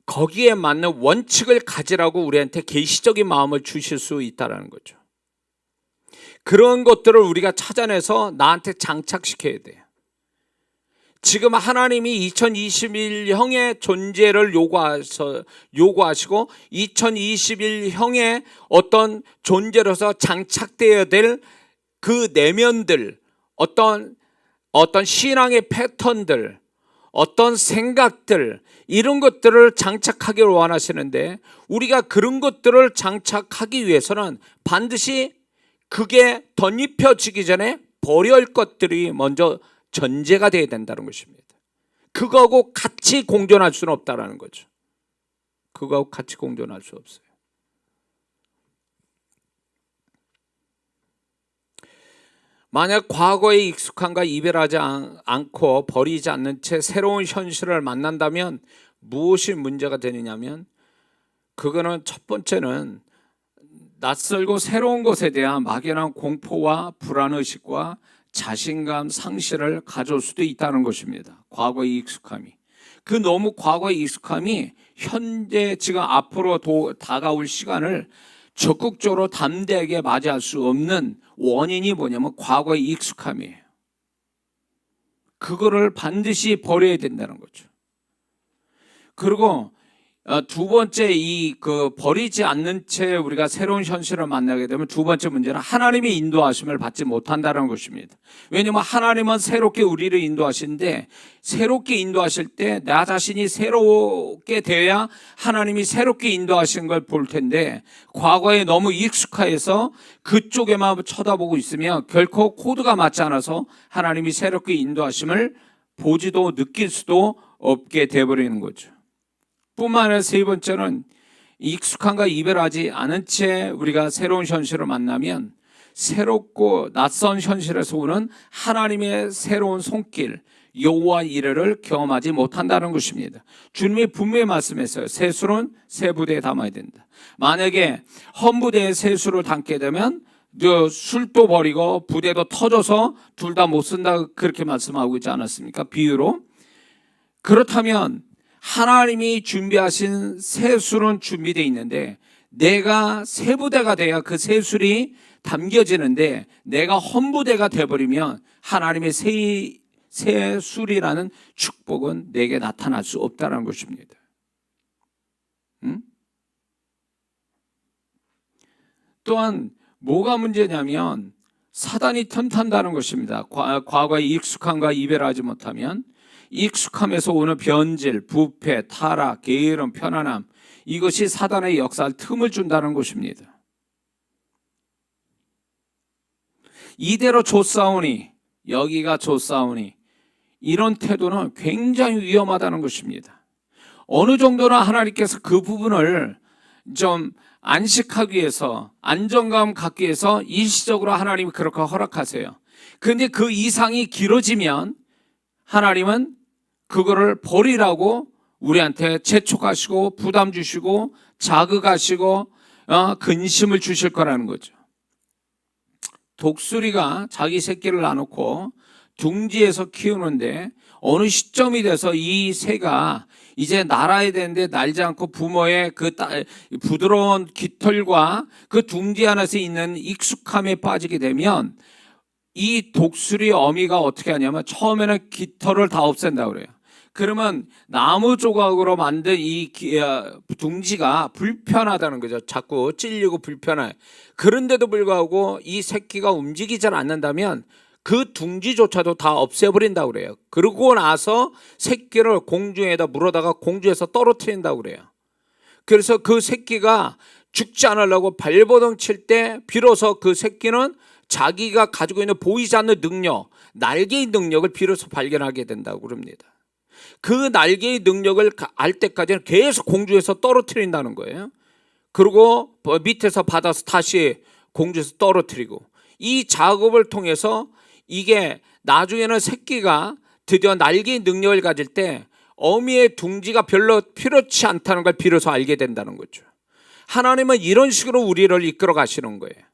거기에 맞는 원칙을 가지라고 우리한테 계시적인 마음을 주실 수 있다는 거죠. 그런 것들을 우리가 찾아내서 나한테 장착시켜야 돼요. 지금 하나님이 2021형의 존재를 요구하시고 2021형의 어떤 존재로서 장착되어야 될 그 내면들, 어떤 신앙의 패턴들, 어떤 생각들, 이런 것들을 장착하기를 원하시는데, 우리가 그런 것들을 장착하기 위해서는 반드시 그게 덧입혀지기 전에 버려야 할 것들이 먼저 전제가 되어야 된다는 것입니다. 그거하고 같이 공존할 수는 없다는 거죠. 그거하고 같이 공존할 수 없어요. 만약 과거에 익숙함과 이별하지 않고 버리지 않는 채 새로운 현실을 만난다면 무엇이 문제가 되느냐면, 그거는 첫 번째는 낯설고 새로운 것에 대한 막연한 공포와 불안의식과 자신감 상실을 가져올 수도 있다는 것입니다. 과거의 익숙함이. 그 너무 과거의 익숙함이 현재 지금 앞으로 다가올 시간을 적극적으로 담대하게 맞이할 수 없는 원인이 뭐냐면 과거의 익숙함이에요. 그거를 반드시 버려야 된다는 거죠. 그리고 두 번째, 버리지 않는 채 우리가 새로운 현실을 만나게 되면 두 번째 문제는 하나님의 인도하심을 받지 못한다는 것입니다. 왜냐하면 하나님은 새롭게 우리를 인도하시는데, 새롭게 인도하실 때 나 자신이 새롭게 되어야 하나님이 새롭게 인도하시는 걸 볼 텐데, 과거에 너무 익숙해서 그쪽에만 쳐다보고 있으면 결코 코드가 맞지 않아서 하나님이 새롭게 인도하심을 보지도 느낄 수도 없게 되어버리는 거죠. 뿐만 아니라 세 번째는 익숙함과 이별하지 않은 채 우리가 새로운 현실을 만나면 새롭고 낯선 현실에서 오는 하나님의 새로운 손길, 여호와 이레를 경험하지 못한다는 것입니다. 주님이 분명히 말씀했어요. 세수는 새 부대에 담아야 된다. 만약에 헌 부대에 세수를 담게 되면 술도 버리고 부대도 터져서 둘 다 못 쓴다, 그렇게 말씀하고 있지 않았습니까? 비유로. 그렇다면 하나님이 준비하신 세술은 준비되어 있는데, 내가 세부대가 돼야 그 세술이 담겨지는데, 내가 험부대가 되어버리면 하나님의 세술이라는 축복은 내게 나타날 수 없다는 것입니다. 또한 뭐가 문제냐면 사단이 틈탄다는 것입니다. 과거의 익숙함과 이별하지 못하면 익숙함에서 오는 변질, 부패, 타락, 게으름, 편안함, 이것이 사단의 역사할 틈을 준다는 것입니다. 이대로 좋사오니, 여기가 좋사오니, 이런 태도는 굉장히 위험하다는 것입니다. 어느 정도나 하나님께서 그 부분을 좀 안식하기 위해서, 안정감 갖기 위해서 일시적으로 하나님이 그렇게 허락하세요. 그런데 그 이상이 길어지면 하나님은 그거를 버리라고 우리한테 재촉하시고 부담 주시고 자극하시고 근심을 주실 거라는 거죠. 독수리가 자기 새끼를 놔놓고 둥지에서 키우는데, 어느 시점이 돼서 이 새가 이제 날아야 되는데 날지 않고 부모의 그 부드러운 깃털과 그 둥지 안에서 있는 익숙함에 빠지게 되면, 이 독수리 어미가 어떻게 하냐면 처음에는 깃털을 다 없앤다고 그래요. 그러면 나무 조각으로 만든 이 둥지가 불편하다는 거죠. 자꾸 찔리고 불편해. 그런데도 불구하고 이 새끼가 움직이지 않는다면 그 둥지조차도 다 없애버린다고 그래요. 그러고 나서 새끼를 공중에다 물어다가 공중에서 떨어뜨린다고 그래요. 그래서 그 새끼가 죽지 않으려고 발버둥 칠 때 비로소 그 새끼는 자기가 가지고 있는 보이지 않는 능력, 날개의 능력을 비로소 발견하게 된다고 그럽니다. 그 날개의 능력을 알 때까지는 계속 공중에서 떨어뜨린다는 거예요. 그리고 밑에서 받아서 다시 공중에서 떨어뜨리고, 이 작업을 통해서 이게 나중에는 새끼가 드디어 날개의 능력을 가질 때 어미의 둥지가 별로 필요치 않다는 걸 비로소 알게 된다는 거죠. 하나님은 이런 식으로 우리를 이끌어 가시는 거예요.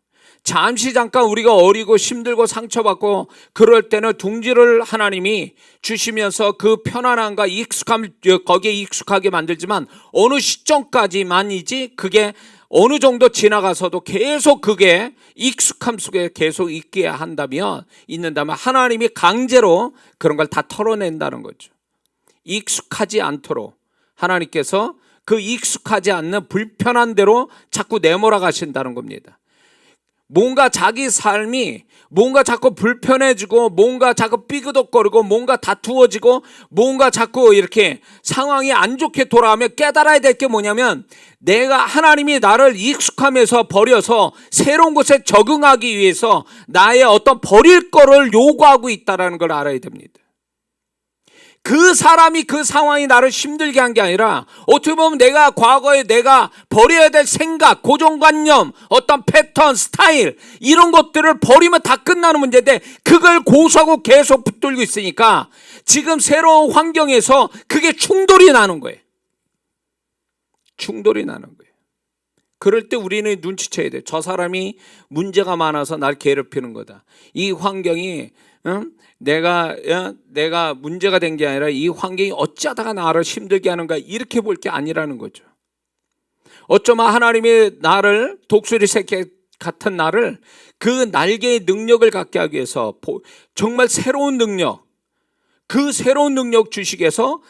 잠시 잠깐 우리가 어리고 힘들고 상처받고 그럴 때는 둥지를 하나님이 주시면서 그 편안함과 익숙함을 거기에 익숙하게 만들지만 어느 시점까지만이지 그게 어느 정도 지나가서도 계속 그게 익숙함 속에 계속 있게 있는다면 하나님이 강제로 그런 걸 다 털어낸다는 거죠. 익숙하지 않도록 하나님께서 그 익숙하지 않는 불편한 대로 자꾸 내몰아 가신다는 겁니다. 뭔가 자기 삶이 뭔가 자꾸 불편해지고 뭔가 자꾸 삐그덕거리고 뭔가 다투어지고 뭔가 자꾸 이렇게 상황이 안 좋게 돌아가면 깨달아야 될 게 뭐냐면 내가 하나님이 나를 익숙함에서 버려서 새로운 곳에 적응하기 위해서 나의 어떤 버릴 거를 요구하고 있다는 걸 알아야 됩니다. 그 사람이 그 상황이 나를 힘들게 한 게 아니라 어떻게 보면 내가 과거에 내가 버려야 될 생각, 고정관념, 어떤 패턴, 스타일 이런 것들을 버리면 다 끝나는 문제인데 그걸 고수하고 계속 붙들고 있으니까 지금 새로운 환경에서 그게 충돌이 나는 거예요. 충돌이 나는 거예요. 그럴 때 우리는 눈치채야 돼요. 저 사람이 문제가 많아서 날 괴롭히는 거다. 이 환경이 내가 문제가 된 게 아니라 이 환경이 어쩌다가 나를 힘들게 하는가 이렇게 볼 게 아니라는 거죠. 어쩌면 하나님이 나를 독수리 새끼 같은 나를 그 날개의 능력을 갖게 하기 위해서 정말 새로운 능력, 그 새로운 능력 주시기 위해서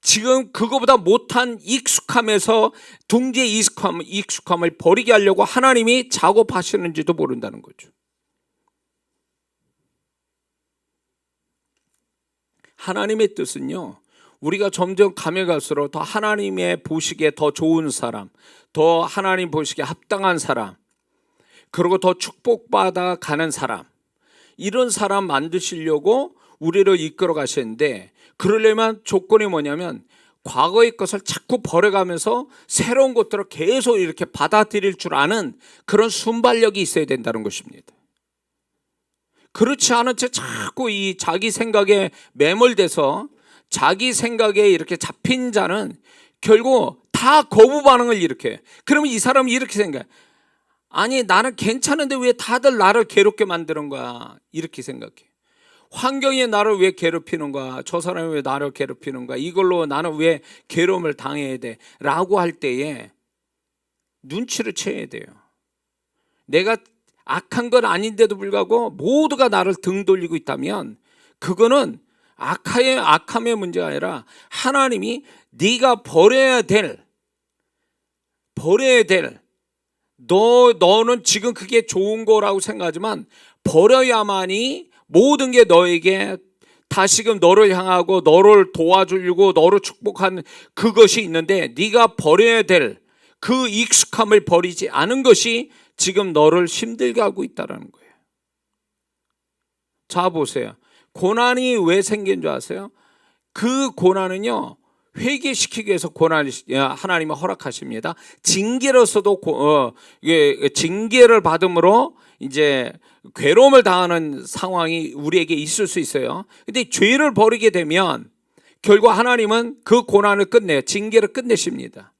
지금 그거보다 못한 익숙함에서 둥지의 익숙함을 버리게 하려고 하나님이 작업하시는지도 모른다는 거죠. 하나님의 뜻은요, 우리가 점점 가면 갈수록 더 하나님의 보시기에 더 좋은 사람, 더 하나님 보시기에 합당한 사람, 그리고 더 축복받아 가는 사람, 이런 사람 만드시려고 우리를 이끌어 가시는데, 그러려면 조건이 뭐냐면 과거의 것을 자꾸 버려가면서 새로운 것들을 계속 이렇게 받아들일 줄 아는 그런 순발력이 있어야 된다는 것입니다. 그렇지 않은 채 자꾸 이 자기 생각에 매몰돼서 자기 생각에 이렇게 잡힌 자는 결국 다 거부 반응을 일으켜요. 그러면 이 사람은 이렇게 생각해. 아니 나는 괜찮은데 왜 다들 나를 괴롭게 만드는 거야, 이렇게 생각해. 환경이 나를 왜 괴롭히는 거야, 저 사람이 왜 나를 괴롭히는 거야, 이걸로 나는 왜 괴로움을 당해야 돼 라고 할 때에 눈치를 채야 돼요. 내가 악한 건 아닌데도 불구하고 모두가 나를 등 돌리고 있다면 그거는 악함의 문제가 아니라 하나님이 네가 버려야 될 너는 지금 그게 좋은 거라고 생각하지만 버려야만이 모든 게 너에게 다시금 너를 향하고 너를 도와주려고 너를 축복하는 그것이 있는데, 네가 버려야 될 그 익숙함을 버리지 않은 것이 지금 너를 힘들게 하고 있다는 거예요. 자 보세요. 고난이 왜 생긴 줄 아세요? 그 고난은요, 회개시키기 위해서 고난을 하나님이 허락하십니다. 징계로서도 징계를 받음으로 이제 괴로움을 당하는 상황이 우리에게 있을 수 있어요. 근데 죄를 버리게 되면 결국 하나님은 그 고난을 끝내요. 징계를 끝내십니다.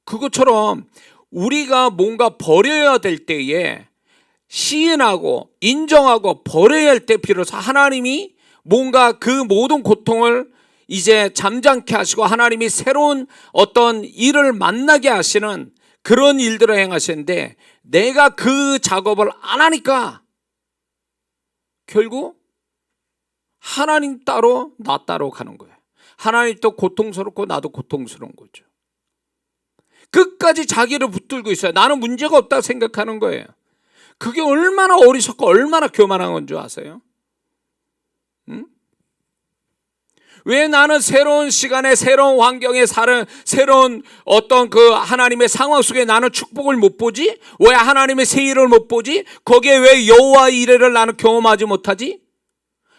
그것처럼 우리가 뭔가 버려야 될 때에 시인하고 인정하고 버려야 할 때 비로소 하나님이 뭔가 그 모든 고통을 이제 잠잠케 하시고 하나님이 새로운 어떤 일을 만나게 하시는 그런 일들을 행하시는데, 내가 그 작업을 안 하니까 결국 하나님 따로 나 따로 가는 거예요. 하나님도 고통스럽고 나도 고통스러운 거죠. 끝까지 자기를 붙들고 있어요. 나는 문제가 없다고 생각하는 거예요. 그게 얼마나 어리석고 얼마나 교만한 건 줄 아세요? 왜 나는 새로운 시간에 새로운 환경에 사는 새로운 어떤 그 하나님의 상황 속에 나는 축복을 못 보지? 왜 하나님의 새 일을 못 보지? 거기에 왜 여호와의 이래를 나는 경험하지 못하지?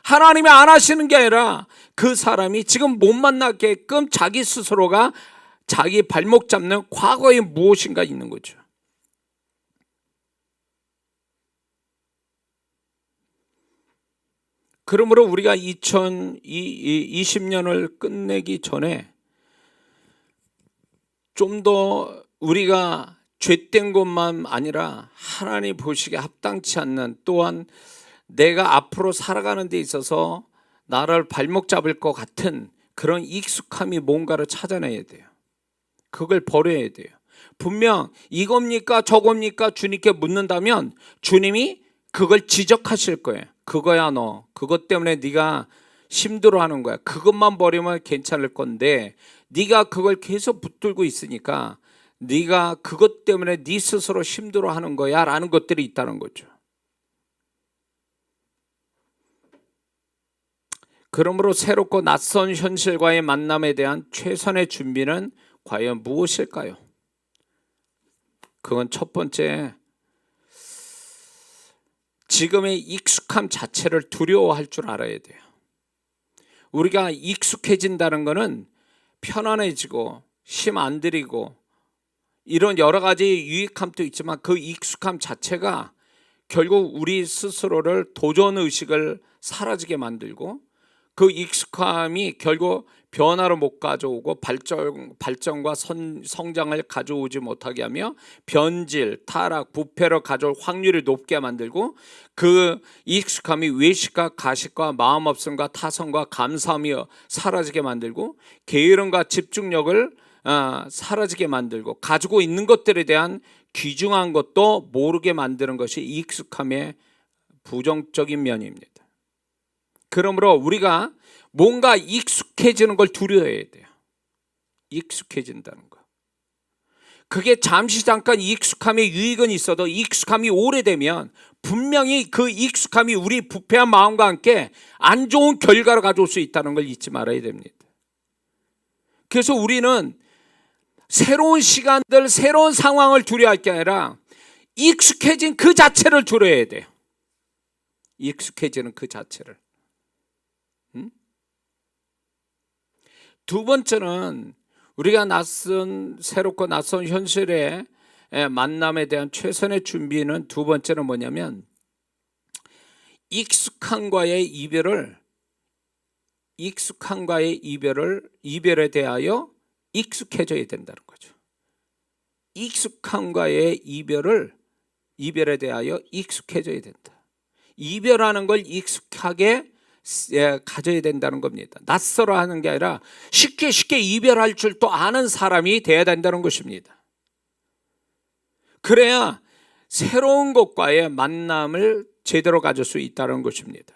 하나님이 안 하시는 게 아니라 그 사람이 지금 못 만나게끔 자기 스스로가 자기 발목 잡는 과거에 무엇인가 있는 거죠. 그러므로 우리가 2020년을 끝내기 전에 좀 더 우리가 죄된 것만 아니라 하나님 보시기에 합당치 않는, 또한 내가 앞으로 살아가는 데 있어서 나를 발목 잡을 것 같은 그런 익숙함이 뭔가를 찾아내야 돼요. 그걸 버려야 돼요. 분명 이겁니까 저겁니까 주님께 묻는다면 주님이 그걸 지적하실 거예요. 그거야, 너 그것 때문에 네가 힘들어하는 거야. 그것만 버리면 괜찮을 건데 네가 그걸 계속 붙들고 있으니까 네가 그것 때문에 네 스스로 힘들어하는 거야 라는 것들이 있다는 거죠. 그러므로 새롭고 낯선 현실과의 만남에 대한 최선의 준비는 과연 무엇일까요? 그건 첫 번째, 지금의 익숙함 자체를 두려워할 줄 알아야 돼요. 우리가 익숙해진다는 것은 편안해지고 힘 안 들이고 이런 여러 가지 유익함도 있지만 그 익숙함 자체가 결국 우리 스스로를 도전의식을 사라지게 만들고 그 익숙함이 결국 변화를 못 가져오고 발전과 성장을 가져오지 못하게 하며 변질, 타락, 부패를 가져올 확률이 높게 만들고 그 익숙함이 외식과 가식과 마음없음과 타성과 감사함이 사라지게 만들고 게으름과 집중력을 사라지게 만들고 가지고 있는 것들에 대한 귀중한 것도 모르게 만드는 것이 익숙함의 부정적인 면입니다. 그러므로 우리가 뭔가 익숙해지는 걸 두려워해야 돼요. 익숙해진다는 거. 그게 잠시 잠깐 익숙함의 유익은 있어도 익숙함이 오래되면 분명히 그 익숙함이 우리 부패한 마음과 함께 안 좋은 결과를 가져올 수 있다는 걸 잊지 말아야 됩니다. 그래서 우리는 새로운 시간들, 새로운 상황을 두려워할 게 아니라 익숙해진 그 자체를 두려워해야 돼요. 익숙해지는 그 자체를. 두 번째는 우리가 새롭고 낯선 현실의 만남에 대한 최선의 준비는 두 번째는 뭐냐면 익숙함과의 이별에 대하여 익숙해져야 된다는 거죠. 익숙함과의 이별에 대하여 익숙해져야 된다. 이별하는 걸 익숙하게 가져야 된다는 겁니다. 낯설어 하는 게 아니라 쉽게 이별할 줄 또 아는 사람이 돼야 된다는 것입니다. 그래야 새로운 것과의 만남을 제대로 가질 수 있다는 것입니다.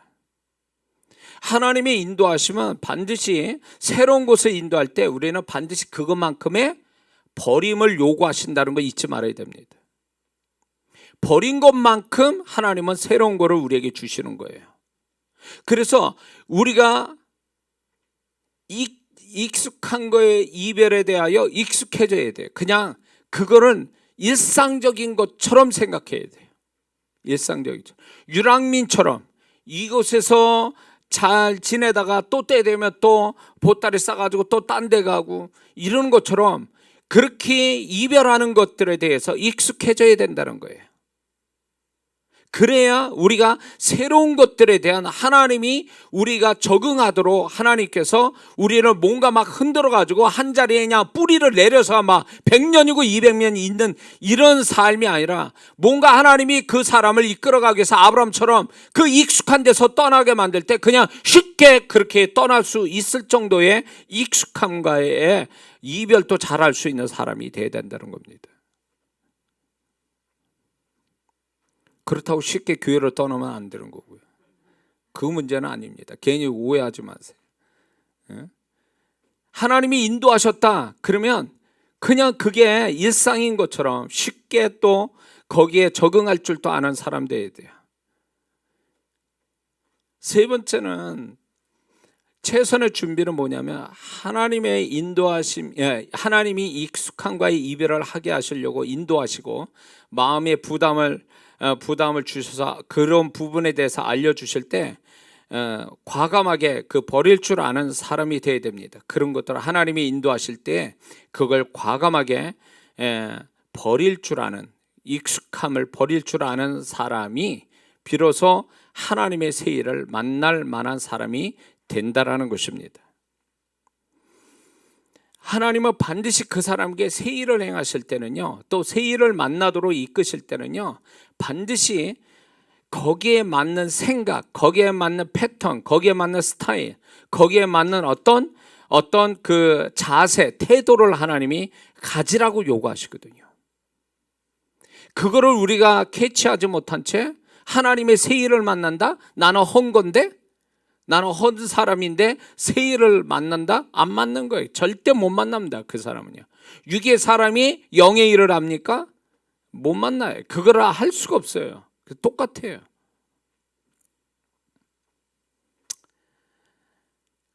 하나님의 인도하시면 반드시 새로운 곳에 인도할 때 우리는 반드시 그것만큼의 버림을 요구하신다는 거 잊지 말아야 됩니다. 버린 것만큼 하나님은 새로운 것을 우리에게 주시는 거예요. 그래서 우리가 익숙한 거에 이별에 대하여 익숙해져야 돼요. 그냥 그거는 일상적인 것처럼 생각해야 돼요. 일상적이죠. 유랑민처럼 이곳에서 잘 지내다가 또 때 되면 또 보따리 싸가지고 또 딴 데 가고 이러는 것처럼 그렇게 이별하는 것들에 대해서 익숙해져야 된다는 거예요. 그래야 우리가 새로운 것들에 대한 하나님이 우리가 적응하도록 하나님께서 우리를 뭔가 막 흔들어 가지고 한 자리에 그냥 뿌리를 내려서 막 100년이고 200년이 있는 이런 삶이 아니라 뭔가 하나님이 그 사람을 이끌어가기 위해서 아브라함처럼 그 익숙한 데서 떠나게 만들 때 그냥 쉽게 그렇게 떠날 수 있을 정도의 익숙함과의 이별도 잘할 수 있는 사람이 돼야 된다는 겁니다. 그렇다고 쉽게 교회를 떠나면 안 되는 거고요. 그 문제는 아닙니다. 괜히 오해하지 마세요. 하나님이 인도하셨다 그러면 그냥 그게 일상인 것처럼 쉽게 또 거기에 적응할 줄도 아는 사람 돼야 돼요. 세 번째는 최선의 준비는 뭐냐면 하나님의 인도하심, 하나님이 익숙함과의 이별을 하게 하시려고 인도하시고 마음의 부담을 주셔서 그런 부분에 대해서 알려주실 때 과감하게 그 버릴 줄 아는 사람이 되어야 됩니다. 그런 것들을 하나님이 인도하실 때 그걸 과감하게 버릴 줄 아는, 익숙함을 버릴 줄 아는 사람이 비로소 하나님의 새 일을 만날 만한 사람이 된다라는 것입니다. 하나님은 반드시 그 사람에게 새 일을 행하실 때는요, 또 새 일을 만나도록 이끄실 때는요, 반드시 거기에 맞는 생각, 거기에 맞는 패턴, 거기에 맞는 스타일, 거기에 맞는 어떤 그 자세, 태도를 하나님이 가지라고 요구하시거든요. 그거를 우리가 캐치하지 못한 채 하나님의 새 일을 만난다? 나는 헌 건데? 나는 헌 사람인데 새 일을 만난다? 안 맞는 거예요. 절대 못 만납니다. 그 사람은요. 육의 사람이 영의 일을 합니까? 못 만나요. 그거를 할 수가 없어요. 똑같아요.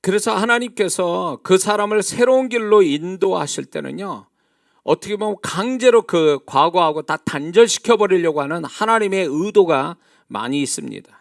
그래서 하나님께서 그 사람을 새로운 길로 인도하실 때는요, 어떻게 보면 강제로 그 과거하고 다 단절시켜 버리려고 하는 하나님의 의도가 많이 있습니다.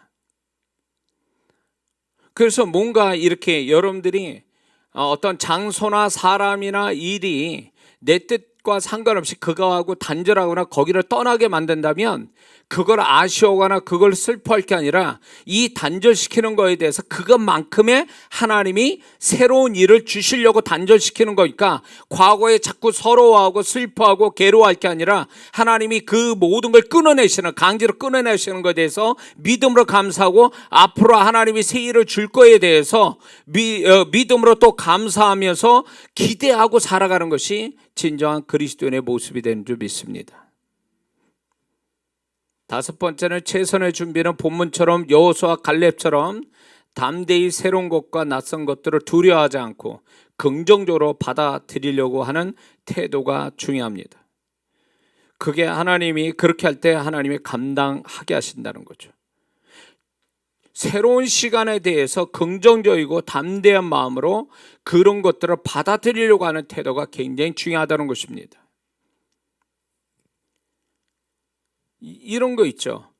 그래서 뭔가 이렇게 여러분들이 어떤 장소나 사람이나 일이 내 뜻과 상관없이 그거하고 단절하거나 거기를 떠나게 만든다면 그걸 아쉬워하거나 그걸 슬퍼할 게 아니라 이 단절시키는 거에 대해서 그것만큼의 하나님이 새로운 일을 주시려고 단절시키는 거니까 과거에 자꾸 서러워하고 슬퍼하고 괴로워할 게 아니라 하나님이 그 모든 걸 끊어내시는, 강제로 끊어내시는 것에 대해서 믿음으로 감사하고 앞으로 하나님이 새 일을 줄 거에 대해서 믿음으로 또 감사하면서 기대하고 살아가는 것이 진정한 그리스도인의 모습이 되는 줄 믿습니다. 다섯 번째는 최선의 준비는 본문처럼 여호수아 갈렙처럼 담대히 새로운 것과 낯선 것들을 두려워하지 않고 긍정적으로 받아들이려고 하는 태도가 중요합니다. 그게 하나님이 그렇게 할 때 하나님이 감당하게 하신다는 거죠. 새로운 시간에 대해서 긍정적이고 담대한 마음으로 그런 것들을 받아들이려고 하는 태도가 굉장히 중요하다는 것입니다. 이런 거 있죠.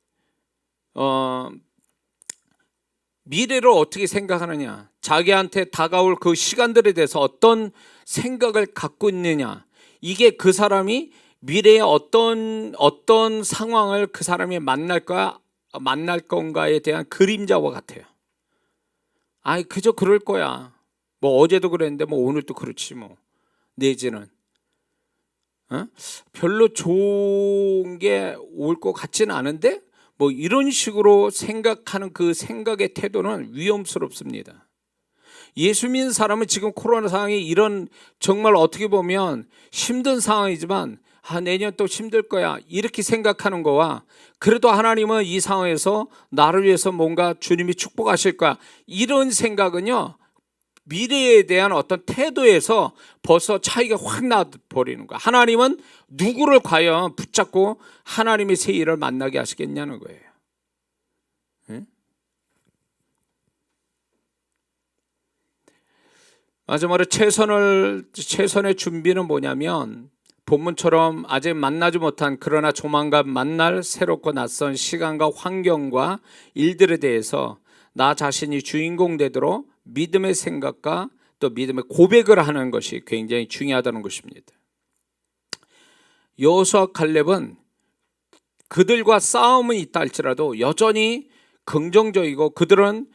미래를 어떻게 생각하느냐, 자기한테 다가올 그 시간들에 대해서 어떤 생각을 갖고 있느냐, 이게 그 사람이 미래에 어떤 상황을 그 사람이 만날 건가에 대한 그림자와 같아요. 아이 그저 그럴 거야. 뭐 어제도 그랬는데 뭐 오늘도 그렇지 뭐. 내지는 별로 좋은 게 올 것 같지는 않은데 뭐 이런 식으로 생각하는 그 생각의 태도는 위험스럽습니다. 예수 믿는 사람은 지금 코로나 상황이 이런 정말 어떻게 보면 힘든 상황이지만 내년 또 힘들 거야 이렇게 생각하는 거와 그래도 하나님은 이 상황에서 나를 위해서 뭔가 주님이 축복하실 거야 이런 생각은요, 미래에 대한 어떤 태도에서 벌써 차이가 확 나버리는 거야. 하나님은 누구를 과연 붙잡고 하나님의 새 일을 만나게 하시겠냐는 거예요. 네? 마지막으로 최선의 준비는 뭐냐면 본문처럼 아직 만나지 못한 그러나 조만간 만날 새롭고 낯선 시간과 환경과 일들에 대해서 나 자신이 주인공 되도록 믿음의 생각과 또 믿음의 고백을 하는 것이 굉장히 중요하다는 것입니다. 여호수아 갈렙은 그들과 싸움은 있다 할지라도 여전히 긍정적이고 그들은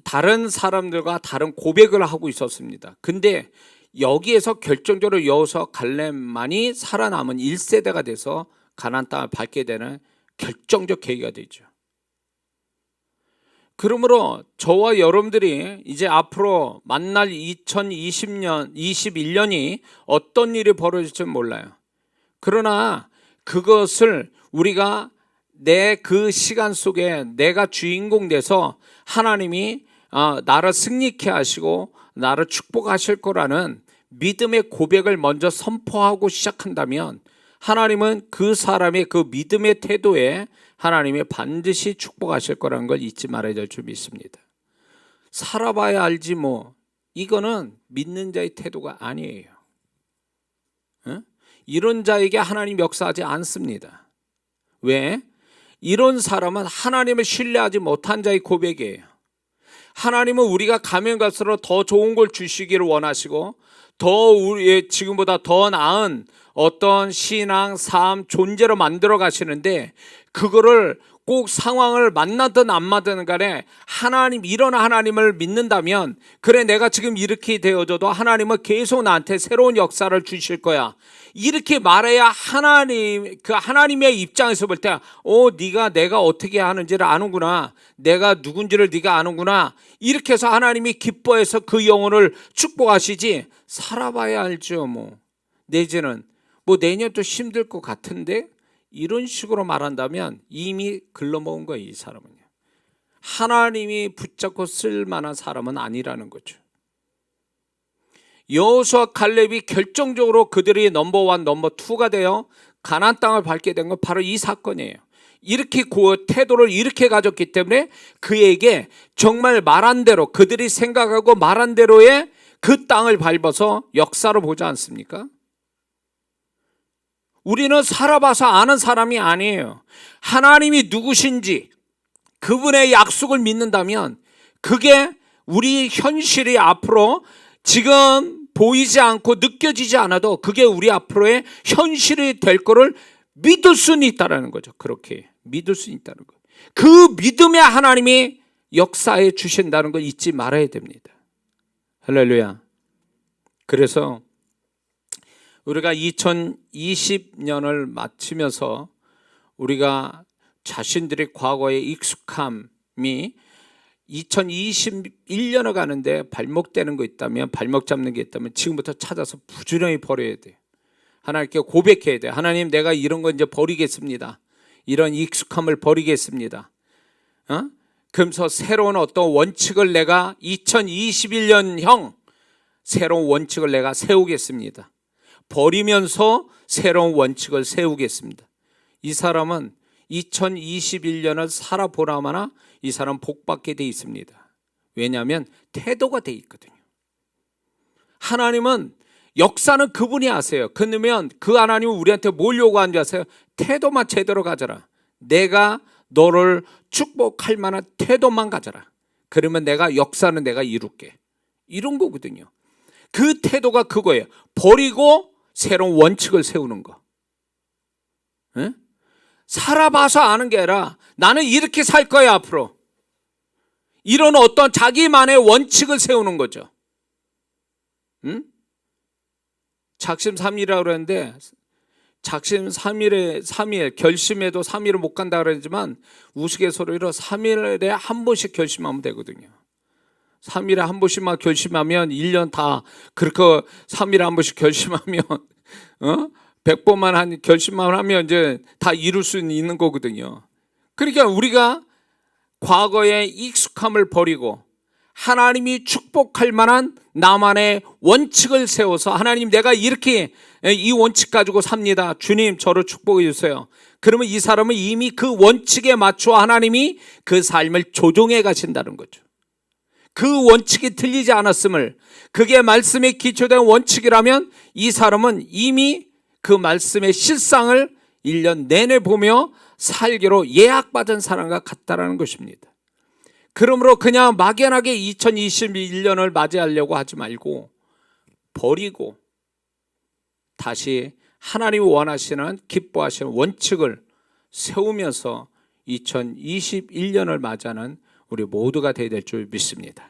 다른 사람들과 다른 고백을 하고 있었습니다. 근데 여기에서 결정적으로 여호수아 갈렙만이 살아남은 1세대가 돼서 가나안 땅을 밟게 되는 결정적 계기가 되죠. 그러므로 저와 여러분들이 이제 앞으로 만날 2021년이 어떤 일이 벌어질지 몰라요. 그러나 그것을 우리가 내 그 시간 속에 내가 주인공 돼서 하나님이 나를 승리케 하시고 나를 축복하실 거라는 믿음의 고백을 먼저 선포하고 시작한다면 하나님은 그 사람의 그 믿음의 태도에 하나님이 반드시 축복하실 거라는 걸 잊지 말아야 될 줄 믿습니다. 살아봐야 알지 뭐 이거는 믿는 자의 태도가 아니에요. 이런 자에게 하나님 역사하지 않습니다. 왜? 이런 사람은 하나님을 신뢰하지 못한 자의 고백이에요. 하나님은 우리가 가면 갈수록 더 좋은 걸 주시기를 원하시고 더 우리의 지금보다 더 나은 어떤 신앙, 삶, 존재로 만들어 가시는데 그거를 꼭 상황을 만나든 안 만나든 간에 하나님, 이런 하나님을 믿는다면 그래 내가 지금 이렇게 되어져도 하나님은 계속 나한테 새로운 역사를 주실 거야. 이렇게 말해야 하나님, 그 하나님의 입장에서 볼 때 네가 내가 어떻게 하는지를 아는구나. 내가 누군지를 네가 아는구나. 이렇게 해서 하나님이 기뻐해서 그 영혼을 축복하시지 살아봐야 알죠. 내지는 내년도 힘들 것 같은데 이런 식으로 말한다면 이미 글러먹은 거예요. 이 사람은요. 하나님이 붙잡고 쓸 만한 사람은 아니라는 거죠. 여호수아 갈렙이 결정적으로 그들이 넘버원, 넘버2가 되어 가나안 땅을 밟게 된 건 바로 이 사건이에요. 이렇게 태도를 이렇게 가졌기 때문에 그에게 정말 말한 대로, 그들이 생각하고 말한 대로의 그 땅을 밟아서 역사로 보지 않습니까? 우리는 살아봐서 아는 사람이 아니에요. 하나님이 누구신지 그분의 약속을 믿는다면 그게 우리 현실이 앞으로 지금 보이지 않고 느껴지지 않아도 그게 우리 앞으로의 현실이 될 거를 믿을 수는 있다는 거죠. 그렇게 믿을 수 있다는 거예요. 그 믿음의 하나님이 역사에 주신다는 걸 잊지 말아야 됩니다. 할렐루야. 그래서 우리가 2020년을 마치면서 우리가 자신들의 과거의 익숙함이 2021년을 가는데 발목 떼는 거 있다면, 발목 잡는 게 있다면 지금부터 찾아서 부지런히 버려야 돼요. 하나님께 고백해야 돼요. 하나님, 내가 이런 거 이제 버리겠습니다. 이런 익숙함을 버리겠습니다. 그러면서 새로운 어떤 원칙을 내가 2021년형 새로운 원칙을 내가 세우겠습니다. 버리면서 새로운 원칙을 세우겠습니다. 이 사람은 2021년을 살아보라마나 이 사람 복받게 돼 있습니다. 왜냐하면 태도가 돼 있거든요. 하나님은 역사는 그분이 아세요. 그러면 그 하나님은 우리한테 뭘 요구하는지 아세요? 태도만 제대로 가져라. 내가 너를 축복할 만한 태도만 가져라. 그러면 내가 역사는 내가 이룰게. 이런 거거든요. 그 태도가 그거예요. 버리고 새로운 원칙을 세우는 거. 에? 살아봐서 아는 게 아니라 나는 이렇게 살 거야 앞으로. 이런 어떤 자기만의 원칙을 세우는 거죠. 작심 삼일이라고 그러는데 작심 3일 결심해도 3일을 못 간다 그러지만 우스갯소리로 3일에 한 번씩 결심하면 되거든요. 3일에 한 번씩만 결심하면 1년 다 그렇게 3일에 한 번씩 결심하면 100번만 결심만 하면 이제 다 이룰 수 있는 거거든요. 그러니까 우리가 과거의 익숙함을 버리고 하나님이 축복할 만한 나만의 원칙을 세워서 하나님, 내가 이렇게 이 원칙 가지고 삽니다. 주님, 저를 축복해 주세요. 그러면 이 사람은 이미 그 원칙에 맞춰 하나님이 그 삶을 조종해 가신다는 거죠. 그 원칙이 틀리지 않았음을, 그게 말씀에 기초된 원칙이라면 이 사람은 이미 그 말씀의 실상을 1년 내내 보며 살기로 예약받은 사람과 같다라는 것입니다. 그러므로 그냥 막연하게 2021년을 맞이하려고 하지 말고 버리고 다시 하나님이 원하시는, 기뻐하시는 원칙을 세우면서 2021년을 맞이하는 우리 모두가 되어야 될 줄 믿습니다.